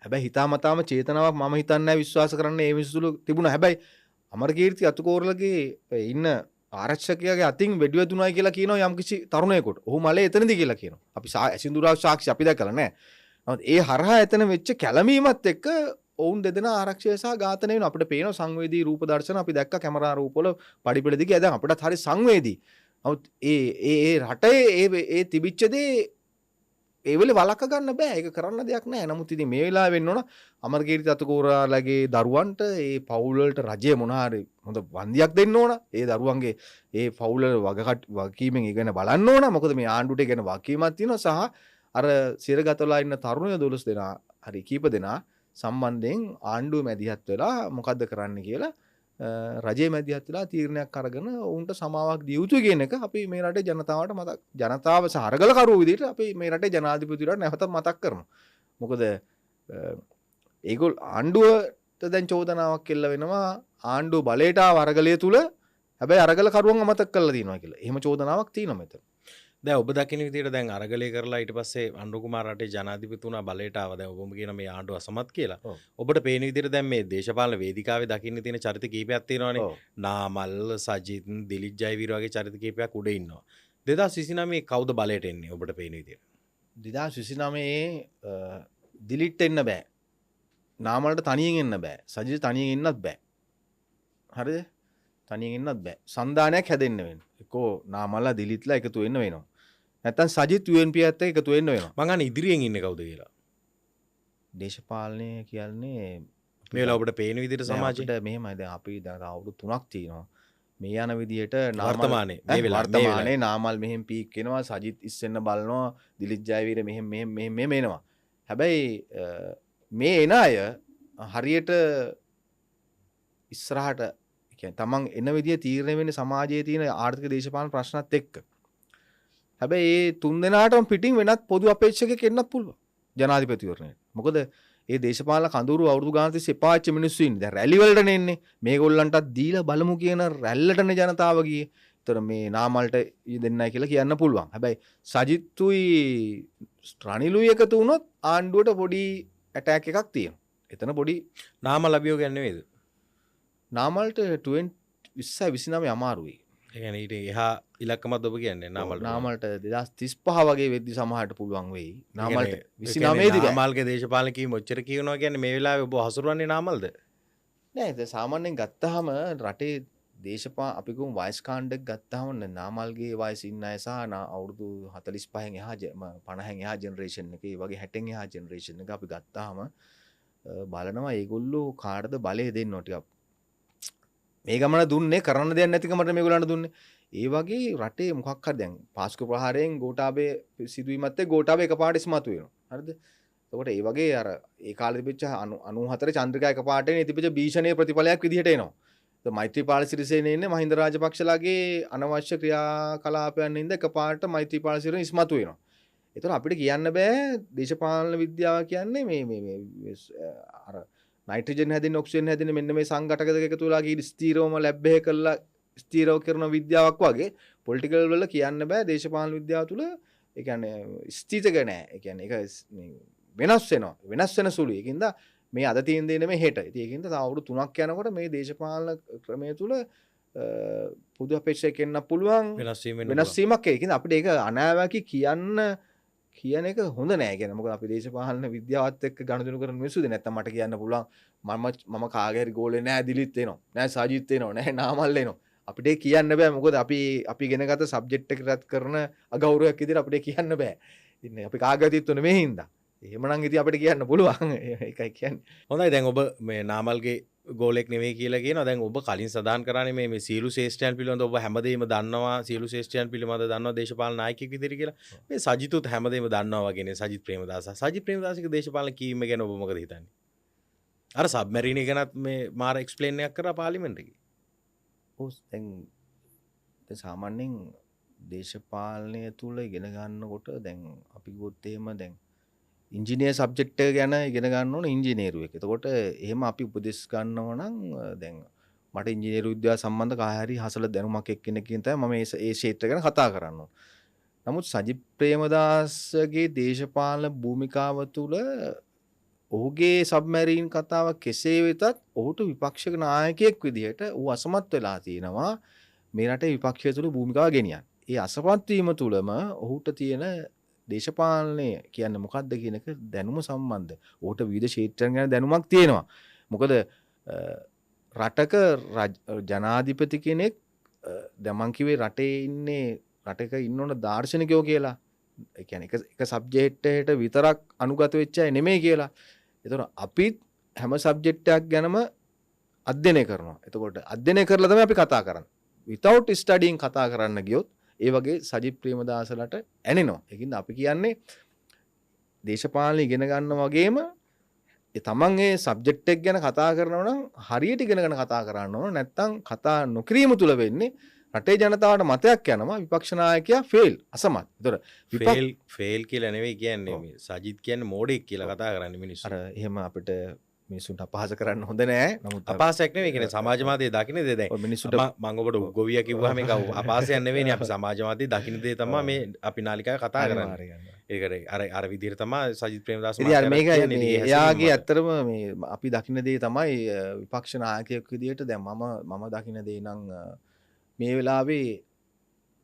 හැබැයි හිතාමතාම චේතනාවක් මම හිතන්නේ විශ්වාස කරන්නේ ඒ මිනිස්සුළු තිබුණා. හැබැයි අමරකීර්ති අතුකෝරලගේ ඉන්න ආරක්ෂකයාගේ අතින් වෙඩි වැදුනායි කියලා කියනවා යම්කිසි තරුණයෙකුට. ඔහු මලේ එතනදී කියලා කියනවා. අපි ඇසිඳුරා සාක්ෂි අපි දැකලා නැහැ. නමුත් ඒ හරහා එතන වෙච්ච කැළඹීමත් එක්ක ඔවුන් දෙදෙනා ආරක්ෂය සහ ඝාතනය වෙනවා. අපිට පේනවා සංවේදී රූප දර්ශන අපි දැක්ක කැමරා රූපවල පඩිපෙළ දිගේ. දැන් අපිටත් හරි සංවේදී. නමුත් ඒ රටේ ඒ තිබිච්ච දේ ඒ වෙලේ වළක්ව ගන්න බෑ. ඒක කරන්න දෙයක් නැහැ. නමුත් ඉතින් මේ වෙලාවෙ වෙන්න ඕන අමරකීර්ති අතුකෝරාලගේ දරුවන්ට ඒ පවුල් වලට රජය මොන හරි හොඳ වන්දියක් දෙන්න ඕන. ඒ දරුවන්ගේ ඒ පවුල් වල වගකීමෙන් ඉගෙන බලන්න ඕන. මොකද මේ ආණ්ඩුවට ඉගෙන වගකීමක් තියෙනවා. සහ අර සිරගතලා ඉන්න තරුණයෝ 12 දෙනා හරි කීප දෙනා සම්බන්ධයෙන් ආණ්ඩුව මැදිහත් වෙලා මොකද්ද කරන්න කියලා රජයේ මැදිහත් වෙලා තීරණයක් අරගෙන උන්ට සමාවක් දිය යුතුයි කියන එක අපි මේ රටේ ජනතාවට ජනතාව සහරගලකරුවෝ විදිහට අපි මේ රටේ ජනාධිපතිවරයාට නැවතත් මතක් කරනවා. මොකද ඒගොල්ලෝ ආණ්ඩුවට දැන් චෝදනාවක් එල්ල වෙනවා ආණ්ඩුව බලයට ආව අරගලය තුල හැබැයි අරගලකරුවන් අමතක කරලා තියෙනවා කියලා. එහෙම චෝදනාවක් තියෙනවා මෙතන. දැන් ඔබ දකින විදිහට දැන් අරගලය කරලා ඊට පස්සේ අනුර කුමාර රටේ ජනාධිපති වුණා බලයට ආවා. දැන් ඔබම කියන මේ ආණ්ඩුව අසමත් කියලා. ඔබට පේන විදිහට දැන් මේ දේශපාලන වේදිකාවේ දකින්න තියෙන චරිත කීපයක් තියෙනවානේ. නාමල්, සජිත්, දිලිත් ජයවීර වගේ චරිත කීපයක් උඩ ඉන්නවා. 2029 කවුද බලයට එන්නේ ඔබට පේන විදිහට? 2029 දිලිට් එන්න බෑ. නාමල්ට තනියෙන් එන්න බෑ. සජිත් තනියෙන් එන්නත් බෑ. හරිද? තනියෙන් එන්නත් බෑ. සන්දානයක් හැදෙන්න වෙනවා. එක්කෝ නාමල්ලා දිලිත්ලා එකතු වෙන්න වෙනවා. නැත්තම් සජිත් UNP එකත් එකතු වෙන්න වෙනවා. මං අහන්නේ ඉදිරියෙන් ඉන්නේ කවුද කියලා. දේශපාලනය කියන්නේ මේ වෙලාව ඔබට පේන විදිහට සමාජයට මෙහෙමයි. දැන් අපි දැන් අවුරුදු 3ක් තියෙනවා. මේ යන විදිහට වර්තමානයේ මේ වර්තමානයේ නාමල් මෙහෙම පීක් වෙනවා, සජිත් ඉස්සෙන්න බලනවා, දිලිත් ජයවීර මෙහෙම එනවා. හැබැයි මේ එන අය හරියට ඉස්සරහට කියන්නේ තමන් එන විදිය තීරණය වෙන්නේ සමාජයේ තියෙන ආර්ථික දේශපාලන ප්‍රශ්නත් එක්ක. හැබැයි මේ තුන් දෙනාටම පිටින් වෙනත් පොදු අපේක්ෂකයෙක් එන්නත් පුළුවන් ජනාධිපතිවරණයට. මොකද ඒ දේශපාලන කඳවුරු අවුරුදු ගානක් තිස්සේ එපා වෙච්ච මිනිස්සු ඉන්නේ. දැන් රැලි වලටනේ එන්නේ. මේගොල්ලන්ටත් දීලා බලමු කියන රැල්ලටනේ ජනතාව ගියේ. ඒතර මේ නාමල්ට දෙන්නයි කියලා කියන්න පුළුවන්. හැබැයි සජිත්තුයි රනිලුයි එකතු වුණොත් ආණ්ඩුවට පොඩි ඇටැක් එකක් තියෙනවා. එතන පොඩි නාමල් අභියෝගයක් නෙවෙයිද? නාමල්ට 2029 අමාරුයි. ඒ කියන්නේ ඊට එහා ඉලක්කමත් ඔබ කියන්නේ නාමල්ට 2035 වගේ වෙද්දි සමහරට පුළුවන් වෙයි. නාමල්ට 29 දී නාමල්ගේ දේශපාලන කීම ඔච්චර කියනවා කියන්නේ මේ වෙලාවේ ඔබ හසුරවන්නේ නාමල්ද? නෑ ඒක සාමාන්‍යයෙන් ගත්තාම රටේ අපි ගමු වයස් කාණ්ඩයක් ගත්තාම නාමල්ගේ වයස ඉන්න අය සහ අවුරුදු 45න් එහා 50න් එහා ජෙනරේෂන් එක, ඒ වගේ 60න් එහා ජෙනරේෂන් එක අපි ගත්තාම බලනවා ඒගොල්ලෝ කාටද බලය දෙන්නෝ ටිකක්. මේ ගමන දුන්නේ කරන්න දෙයක් නැතිකමට මේගොල්ලන්ට දුන්නේ. ඒ වගේ රටේ මොකක් හරි දැන් පාස්කු ප්‍රහාරයෙන් ගෝඨාභය සිදුවීමත් එක්ක ගෝඨාභය එකපාරට ඉස්මතු වෙනවා. හරිද? එතකොට ඒ වගේ අර ඒ කාලේ තිබිච්ච 94 චන්ද්‍රිකා එකපාරට එන තිබිච්ච භීෂණයේ ප්‍රතිඵලයක් විදිහට එනවා. මෛත්‍රීපාල සිරිසේන ඉන්නේ මහින්ද රාජපක්ෂලාගේ අනවශ්‍ය ක්‍රියාකලාපයන් හින්දා එකපාරට මෛත්‍රීපාල සිරිසේන ඉස්මතු වෙනවා. ඒතර අපිට කියන්න බෑ දේශපාලන විද්‍යාව කියන්නේ මේ අර නයිට්‍රජන් හැදෙන ඔක්සිජන් හැදෙන මෙන්න මේ සංඝටක දෙක එකතු වෙලා ගිහින් ස්ථීරවම ලැබ් එක කරලා ස්ථීරව කරන විද්‍යාවක් වගේ පොලිටිකල් වල කියන්න බෑ දේශපාලන විද්‍යාව තුල ඒ කියන්නේ ස්ථිතක නෑ. ඒ කියන්නේ ඒක වෙනස් වෙනවා. වෙනස් වෙන සුළුයි. ඒකින්ද මේ අද තියෙන දේ නෙමෙයි හෙට. ඉතින් ඒකින්ද තව අවුරුදු 3ක් යනකොට මේ දේශපාලන ක්‍රමය තුල පොදු අපේක්ෂයක් එන්න පුළුවන් වෙනස් වීමක්. ඒකින්ද අපිට ඒක අනාවැකි කියන එක හොඳ නෑ කියන. මොකද අපි දේශපාලන විද්‍යාවත් එක්ක ගනුදෙනු කරන මිනිස්සුද නැත්තම් මට කියන්න පුළුවන් මම කාගේ හරි ගෝලේ නෑ දිලිත් එනවා. නෑ සජිත් එනවා. නෑ නාමල් එනවා. අපිට කියන්න බෑ. මොකද අපි ඉගෙනගත්ත සබ්ජෙක්ට් එක රත් කරන අගෞරවයක් විදිහට අපිට කියන්න බෑ. ඉතින් අපි කාගතිත් නෙමෙයි හින්දා. එහෙමනම් ඉතින් අපිට කියන්න පුළුවන්. ඒකයි කියන්නේ. හොඳයි දැන් ඔබ මේ නාමල්ගේ ගෝලෙක් නෙවෙයි කියලා කියනවා. දැන් ඔබ කලින් සදාන් කරන්නේ මේ සීලු ශේෂ්ඨයන් පිළිබඳව ඔබ හැමදේම දන්නවා. සීලු ශේෂ්ඨයන් පිළිබඳව දන්නවා දේශපාලන නායකයෙක් විදිහට කියලා. මේ සජිතුත් හැමදේම දන්නවා වගේනේ සජිත් ප්‍රේමදාස. සජිත් ප්‍රේමදාසගේ දේශපාලන කීම ගැන ඔබ මොකද හිතන්නේ? අර සබ්මැරින් එක ගැනත් මේ මාර එක්ස්ප්ලේන් එකක් කරා පාර්ලිමේන්තු එකේ. ඔව් දැන් සාමාන්‍යයෙන් දේශපාලනය තුල ඉගෙන ගන්නකොට දැන් අපි ගොත් එහෙම දැන් ඉංජිනේර් සබ්ජෙක්ට් එක ගැන ඉගෙන ගන්න ඕන ඉංජිනේරුවෙක්. එතකොට එහෙම අපි උපදෙස් ගන්නවා නම් දැන් මට ඉංජිනේරු විද්‍යාව සම්බන්ධ කාය හරි හසල දැනුමක් එක්කෙනකින් තමයි මම ඒ ක්ෂේත්‍රය ගැන කතා කරන්න ඕන. නමුත් සජිත් ප්‍රේමදාසගේ දේශපාලන භූමිකාව තුළ ඔහුගේ සබ්මැරීන් කතාව කෙසේ වෙතත් ඔහුට විපක්ෂක නායකයෙක් විදිහට ඌ අසමත් වෙලා තියෙනවා මේ රටේ විපක්ෂය තුළ භූමිකාව ගෙනියන්න. ඒ අසමත් වීම තුළම ඔහුට තියෙන දේශපාලනය කියන්නේ මොකක්ද කියන එක දැනුම සම්බන්ධ. ඔහුට විවිධ ක්ෂේත්‍රයන් ගැන දැනුමක් තියෙනවා. මොකද රටක ජනාධිපති කෙනෙක් දැන් මං කිව්වේ රටේ ඉන්නේ රටක ඉන්න ඕන දාර්ශනිකයෝ කියලා. ඒ කියන්නේ එක සබ්ජෙක්ට් එකට විතරක් අනුගත වෙච්ච අය නෙමෙයි කියලා. ඒතකොට අපිත් හැම සබ්ජෙක්ට් එකක් ගැනම අධ්‍යයනය කරනවා. එතකොට අධ්‍යයනය කරලා තමයි අපි කතා කරන්නේ. without studying කතා කරන්න ගියොත් ඒ වගේ සජිත් ප්‍රේමදාසලට ඇනෙනවා. ඒකින්ද අපි කියන්නේ දේශපාලන ඉගෙන ගන්න වගේම තමන්ගේ සබ්ජෙක්ට් එක ගැන කතා කරනවා නම් හරියට ඉගෙනගෙන කතා කරන්න ඕන. නැත්නම් කතා නොකිරීම තුල වෙන්නේ රටේ ජනතාවට මතයක් යනවා විපක්ෂ 나යකයා ෆේල් අසමත්. ඒතර ෆේල් කියලා නෙවෙයි කියන්නේ මේ සජිත් කියන්නේ මෝඩෙක් කියලා කතා කරන්නේ මිනිස්සු. අර එහෙම අපිට මිනිසුන්ට අපහාස කරන්න හොඳ නෑ. නමුත් අපහාසයක් නෙවෙයි කියන්නේ සමාජ මාධ්‍යයේ දකින්න දේ දැන් මිනිසුන්ට මම ඔබට උග්ගොවිය කිව්වහම ඒක අපහාසයක් නෙවෙයිනේ. අපි සමාජ මාධ්‍යයේ දකින්න දේ තමයි මේ අපි නාලිකාවේ කතා කරන්නේ. ඒකට අර විදිහට තමයි සජිත් ප්‍රේමදාස ඉතින් මේක එයාගේ ඇත්තටම මේ අපි දකින්න දේ තමයි විපක්ෂ නායකයෙක් විදිහට දැන් මම දකින්න දේ නම් මේ වෙලාවේ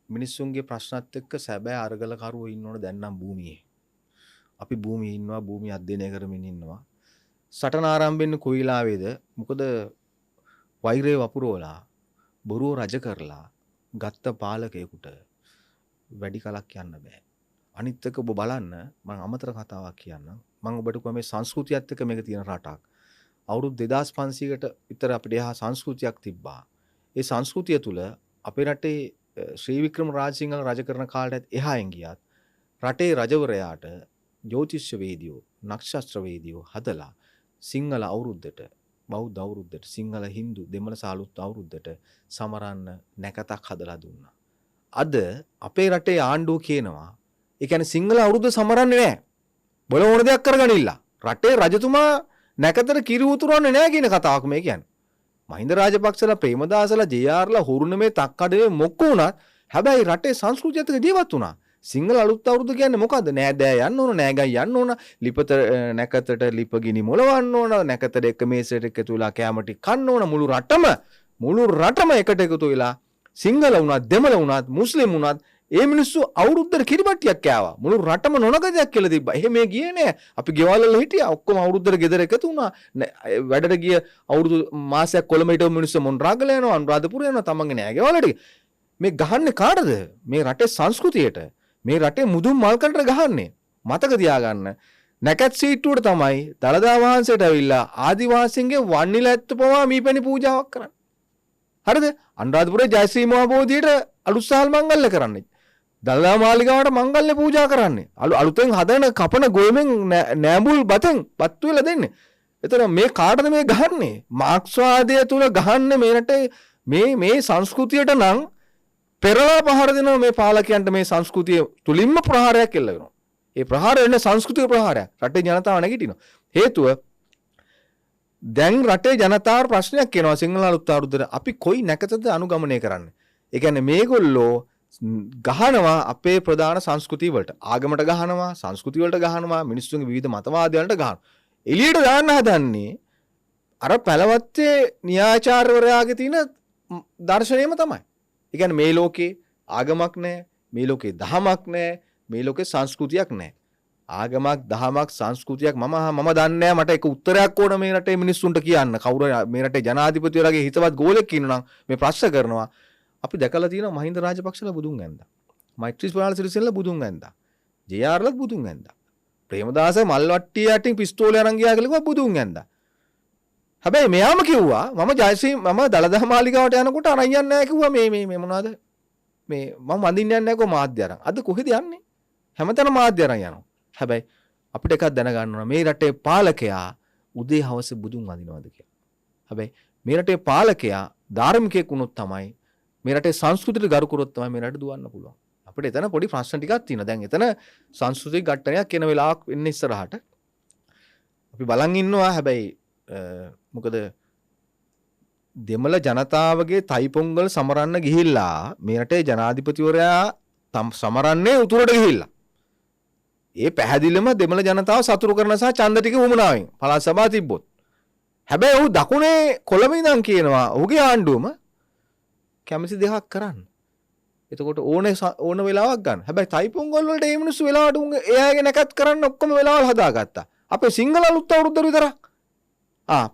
මිනිස්සුන්ගේ ප්‍රශ්නත් එක්ක සැබෑ අරගලකරුවෝ ඉන්න ඕන දැන් නම් භූමියේ. අපි භූමියේ ඉන්නවා, භූමිය අධ්‍යයනය කරමින් ඉන්නවා. සටන ආරම්භ වෙන්නේ කොයි වෙලාවේද? මොකද වෛරය වපුරවලා බොරුව රජ කරලා ගත්ත පාලකයෙකුට වැඩි කලක් යන්න බෑ. අනිත් එක ඔබ බලන්න මම අමතර කතාවක් කියන්නම්. මම ඔබට කිව්වා මේ සංස්කෘතියත් එක්ක මේක තියෙන රටක්. අවුරුදු 2500කට විතර අපිට එහා සංස්කෘතියක් තිබ්බා. ඒ සංස්කෘතිය තුල අපේ රටේ ශ්‍රී වික්‍රම රාජසිංහල රජ කරන කාලයත් එහායින් ගියත් රටේ රජවරයාට ජ්‍යොතිෂ්‍ය වේදියෝ, නක්ෂත්‍ර වේදියෝ හදලා සිංහල අවුරුද්දට, බෞද්ධ අවුරුද්දට, සිංහල හින්දු දෙමළ සාලුත් අවුරුද්දට සමරන්න නැකතක් හදලා දුන්නා. අද අපේ රටේ ආණ්ඩුව කියනවා ඒ කියන්නේ සිංහල අවුරුද්ද සමරන්නේ නැහැ. බල ඕන දෙයක් කරගනින්න. රටේ රජතුමා නැකතට කිරි උතුරන්නේ නැහැ කියන කතාවක් මේ කියන්නේ. මහින්ද රාජපක්ෂලා, ප්‍රේමදාසලා, ජේ.ආර්.ලා හුරුනමේ තක්කඩේ මොක්ක වුණත් හැබැයි රටේ සංස්කෘතියත් එක්ක ජීවත් වුණා. සිංහල අලුත් අවුරුද්ද කියන්නේ මොකද්ද? නෑදෑ යන්න ඕන, නෑගයි යන්න ඕන, ලිපත නැකතට ලිපගිනි මොලවන්න ඕන, නැකතට එක මේසෙට එකතු වෙලා කැම ටික කන්න ඕන. මුළු රටම එකට එකතු වෙලා සිංහල වුණත්, දෙමළ වුණත්, මුස්ලිම් වුණත් ඒ මිනිස්සු අවුරුද්දට කිරිබට්ටියක් කෑවා. මුළු රටම නොනගදයක් කියලා තිබ්බා. එහෙම ගියේ නෑ. අපි ගෙවල් වල හිටියා. ඔක්කොම අවුරුද්දට ගෙදර එකතු වුණා. වැඩට ගිය අවුරුදු මාසයක් කොළඹ හිටව මිනිස්සු මොන්රාගල යනවා, අනුරාධපුර යනවා, තමන්ගේ නෑ ගෙවල් වලට. මේ ගහන්නේ කාටද? මේ රටේ සංස්කෘතියට. මේ රටේ මුදුන් මල්කඩට ගහන්නේ. මතක තියාගන්න. නැකත් සීට්ටුවට තමයි දළදා වහන්සේට ඇවිල්ලා ආදිවාසීන්ගේ වන්නිල ඇත්ත පවා මීපැණි පූජාවක් කරන්නේ. හරිද? අනුරාධපුරේ ජයශ්‍රී මහා බෝධියට අලුත්සහල් මංගල්‍ය කරන්නේ. දළදා මාලිගාවට මංගල්‍ය පූජා කරන්නේ. අලුතෙන් හදන කපන ගොයමෙන් නෑඹුල් බතෙන් බත් වෙලා දෙන්නේ. එතන මේ කාටද මේ ගහන්නේ? මාක්ස්වාදය තුල ගහන්නේ මේ රටේ මේ සංස්කෘතියට නම් පෙරලා පහර දෙනවා මේ පාලකයන්ට. මේ සංස්කෘතිය තුලින්ම ප්‍රහාරයක් එල්ල වෙනවා. ඒ ප්‍රහාරය වෙන්නේ සංස්කෘතික ප්‍රහාරයක්. රටේ ජනතාව නැගිටිනවා. හේතුව දැන් රටේ ජනතාවට ප්‍රශ්නයක් එනවා සිංහල අලුත් අවුරුද්දට අපි කොයි නැකතද අනුගමනය කරන්නේ? ඒ කියන්නේ මේගොල්ලෝ ගහනවා අපේ ප්‍රධාන සංස්කෘතිය වලට. ආගමට ගහනවා, සංස්කෘති වලට ගහනවා, මිනිස්සුන්ගේ විවිධ මතවාදයන්ට ගහනවා. එළියට දාන්න හදන්නේ අර පළවත්තේ න්‍යායාචාර්යවරයාගේ තියෙන දර්ශනයම තමයි. ඒ කියන්නේ මේ ලෝකේ ආගමක් නැහැ, මේ ලෝකේ දහමක් නැහැ, මේ ලෝකේ සංස්කෘතියක් නැහැ. ආගමක්, දහමක්, සංස්කෘතියක් මම දන්නේ නැහැ. මට එක උත්තරයක් ඕන මේ රටේ මිනිස්සුන්ට කියන්න. කවුරු මේ රටේ ජනාධිපතිවරයාගේ හිතවත් ගෝලෙක් ඉන්නවා නම් මේ ප්‍රශ්න කරනවා. අපි දැකලා තියෙනවා මහින්ද රාජපක්ෂලා බුදුන් ඇන්දා. මෛත්‍රීපාල සිරිසෙල්ල බුදුන් ඇන්දා. ජේ.ආර්.ලත් බුදුන් ඇන්දා. ප්‍රේමදාස මල්වට්ටිය යටින් පිස්තෝලේ අරන් ගියා කියලා බුදුන් ඇන්දා. හැබැයි මෙයාම කිව්වා මම දළදා මාලිගාවට යනකොට අරන් යන්නේ නැහැ කිව්වා මේ මොනවද? මේ මම වඳින්න යන්නේ නැහැ කො මාධ්‍ය අරන්. අද කොහෙද යන්නේ? හැමතැනම මාධ්‍ය අරන් යනවා. හැබැයි අපිට එකක් දැනගන්න ඕන මේ රටේ පාලකයා උදේ හවස බුදුන් වඳිනවද කියලා. හැබැයි මේ රටේ පාලකයා ධාර්මිකයෙක් වුණොත් තමයි මේ රටේ සංස්කෘතියට ගරු කරොත් තමයි මේ රට දුවන්න පුළුවන්. අපිට එතන පොඩි ප්‍රශ්න ටිකක් තියෙනවා. දැන් එතන සංස්කෘතික ඝට්ටනයක් එන වෙලාවක් වෙන්නේ ඉස්සරහට. අපි බලන් ඉන්නවා. හැබැයි මොකද දෙමළ ජනතාවගේ තයිපොංගල් සමරන්න ගිහිල්ලා මේ රටේ ජනාධිපතිවරයා සමරන්නේ උතුරට ගිහිල්ලා. ඒ පැහැදිලිම දෙමළ ජනතාව සතුරු කරන සහ ඡන්ද ටික වුමනාවෙන් පළාත් සභාව තිබ්බොත්. හැබැයි ඔහු දකුණේ කොළඹ ඉඳන් කියනවා ඔහුගේ ආණ්ඩුවම කැමති දෙයක් කරන්න. එතකොට ඕන වෙලාවක් ගන්න. හැබැයි තයිපොංගල් වලට මේ මිනිස්සු වෙලාවට එයාගේ නැකත් කරන්න ඔක්කොම වෙලාවල් හදාගත්තා. අපේ සිංහල අලුත් අවුරුද්ද විතරක්.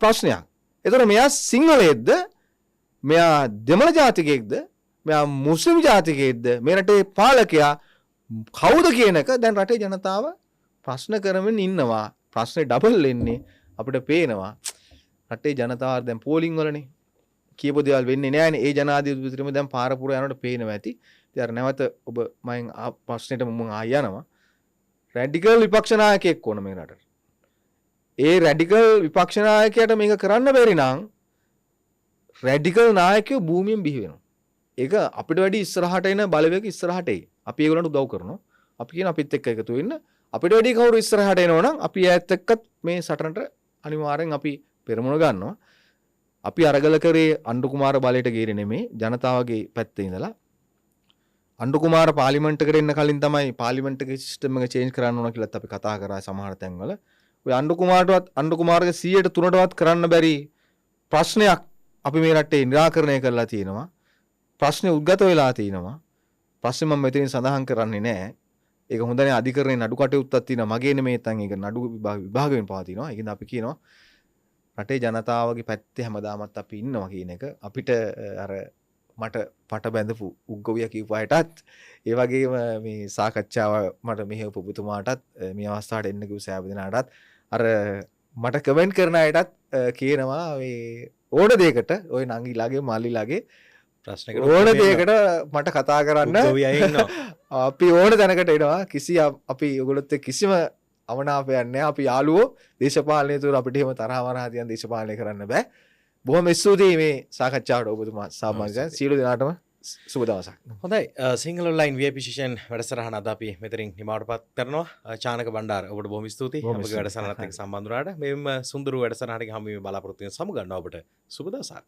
ප්‍රශ්නයක්. එතකොට මෙයා සිංහලයේද්ද? මෙයා දෙමළ ජාතිකයෙක්ද? මෙයා මුස්ලිම් ජාතිකයෙක්ද? මේ රටේ පාලකයා කවුද කියන එක දැන් රටේ ජනතාව ප්‍රශ්න කරමින් ඉන්නවා. ප්‍රශ්නේ ඩබල් වෙන්නේ අපිට පේනවා. රටේ ජනතාව දැන් පෝලිං වලනේ කියපු දේවල් වෙන්නේ නැහැනේ. ඒ ජනාධිපතිතුමා දැන් පාර පුර යනකොට පේනවා ඇති. ඉතින් අර නැවත ඔබ මම ප්‍රශ්නෙට මම ආය යනවා. රැඩිකල් විපක්ෂ නායකයෙක් ඕන මේ රටට. ඒ රැඩිකල් විපක්ෂනායකයට මේක කරන්න බැරි නම් රැඩිකල් නායකයෝ භූමියෙන් බිහි වෙනවා. ඒක අපිට වැඩි ඉස්සරහට එන බලවේග ඉස්සරහට එයි. අපි ඒගොල්ලන්ට උදව් කරනවා. අපි කියන අපිත් එක්ක එකතු වෙන්න. අපිට වැඩි කවුරු ඉස්සරහට එනවනම් අපි ඈත් එක්කත් මේ සටනට අනිවාර්යෙන් අපි පෙරමුණ ගන්නවා. අපි අරගල කරේ අණ්ඩු කුමාර බලයට ගියේ නෙමෙයි ජනතාවගේ පැත්තේ ඉඳලා. අණ්ඩු කුමාර පාර්ලිමේන්තුවට එන්න කලින් තමයි පාර්ලිමේන්තු එකේ සිස්ටම් එක චේන්ජ් කරන්න ඕන කියලාත් අපි කතා කරා සමහර තැන්වල. ඔය අණ්ඩු කුමාරගේ 100%ට කරන්න බැරි ප්‍රශ්නයක් අපි මේ රටේ නිරාකරණය කරලා තියෙනවා. ප්‍රශ්නේ උද්ගත වෙලා තියෙනවා. ප්‍රශ්නේ මම මෙතනින් සඳහන් කරන්නේ නැහැ. ඒක හොඳනේ අධිකරණයේ නඩු කටයුත්තක් තියෙනවා. මගේ නෙමෙයි නැත්නම් ඒක නඩු විභාගයෙන් පවතිනවා. ඒකින්ද අපි කියනවා රටේ ජනතාවගේ පැත්තේ හැමදාමත් අපි ඉන්නවා කියන එක. අපිට අර මට පට බැඳපු උග්ගවිය කිව්වයටත් ඒ වගේම මේ සාකච්ඡාව මට මෙහෙවපු පුතුමාටත් මේ අවස්ථාවට එන්න කිව්ව සෑම දෙනාටත් අර මට කමෙන්ට් කරන අයටත් කියනවා මේ ඕන දෙයකට ওই නංගිලාගේ මල්ලිලාගේ ප්‍රශ්නකට ඕන දෙයකට මට කතා කරන්න අපි ඕන දැනකට එනවා කිසි අපි ඔයගොල්ලොත් එක්ක කිසිම අවනාපයක් නැහැ. අපි යාළුවෝ දේශපාලනය තුර අපිට එහෙම තරහ වරහ තියන් දේශපාලනය කරන්න බෑ. බොහොම ස්තුතියි මේ සාකච්ඡාවට ඔබතුමා සම්බන්ධයෙන්. සියලු දෙනාටම සුබ දවසක්. හොඳයි සිංහල ඔන්ලයින් VIP සෙෂන් වැඩසටහන අද අපි මෙතනින් නිමවටපත් කරනවා. චානක බණ්ඩාර ඔබට බොහොම ස්තුතියි. අපගේ වැඩසටහනත් එක්ක සම්බන්ධ වුණාට. මෙන්න සුන්දර වැඩසටහනක හැම වෙලේම බලාපොරොත්තු වෙන සමු ගන්නවා ඔබට සුබ දවසක්.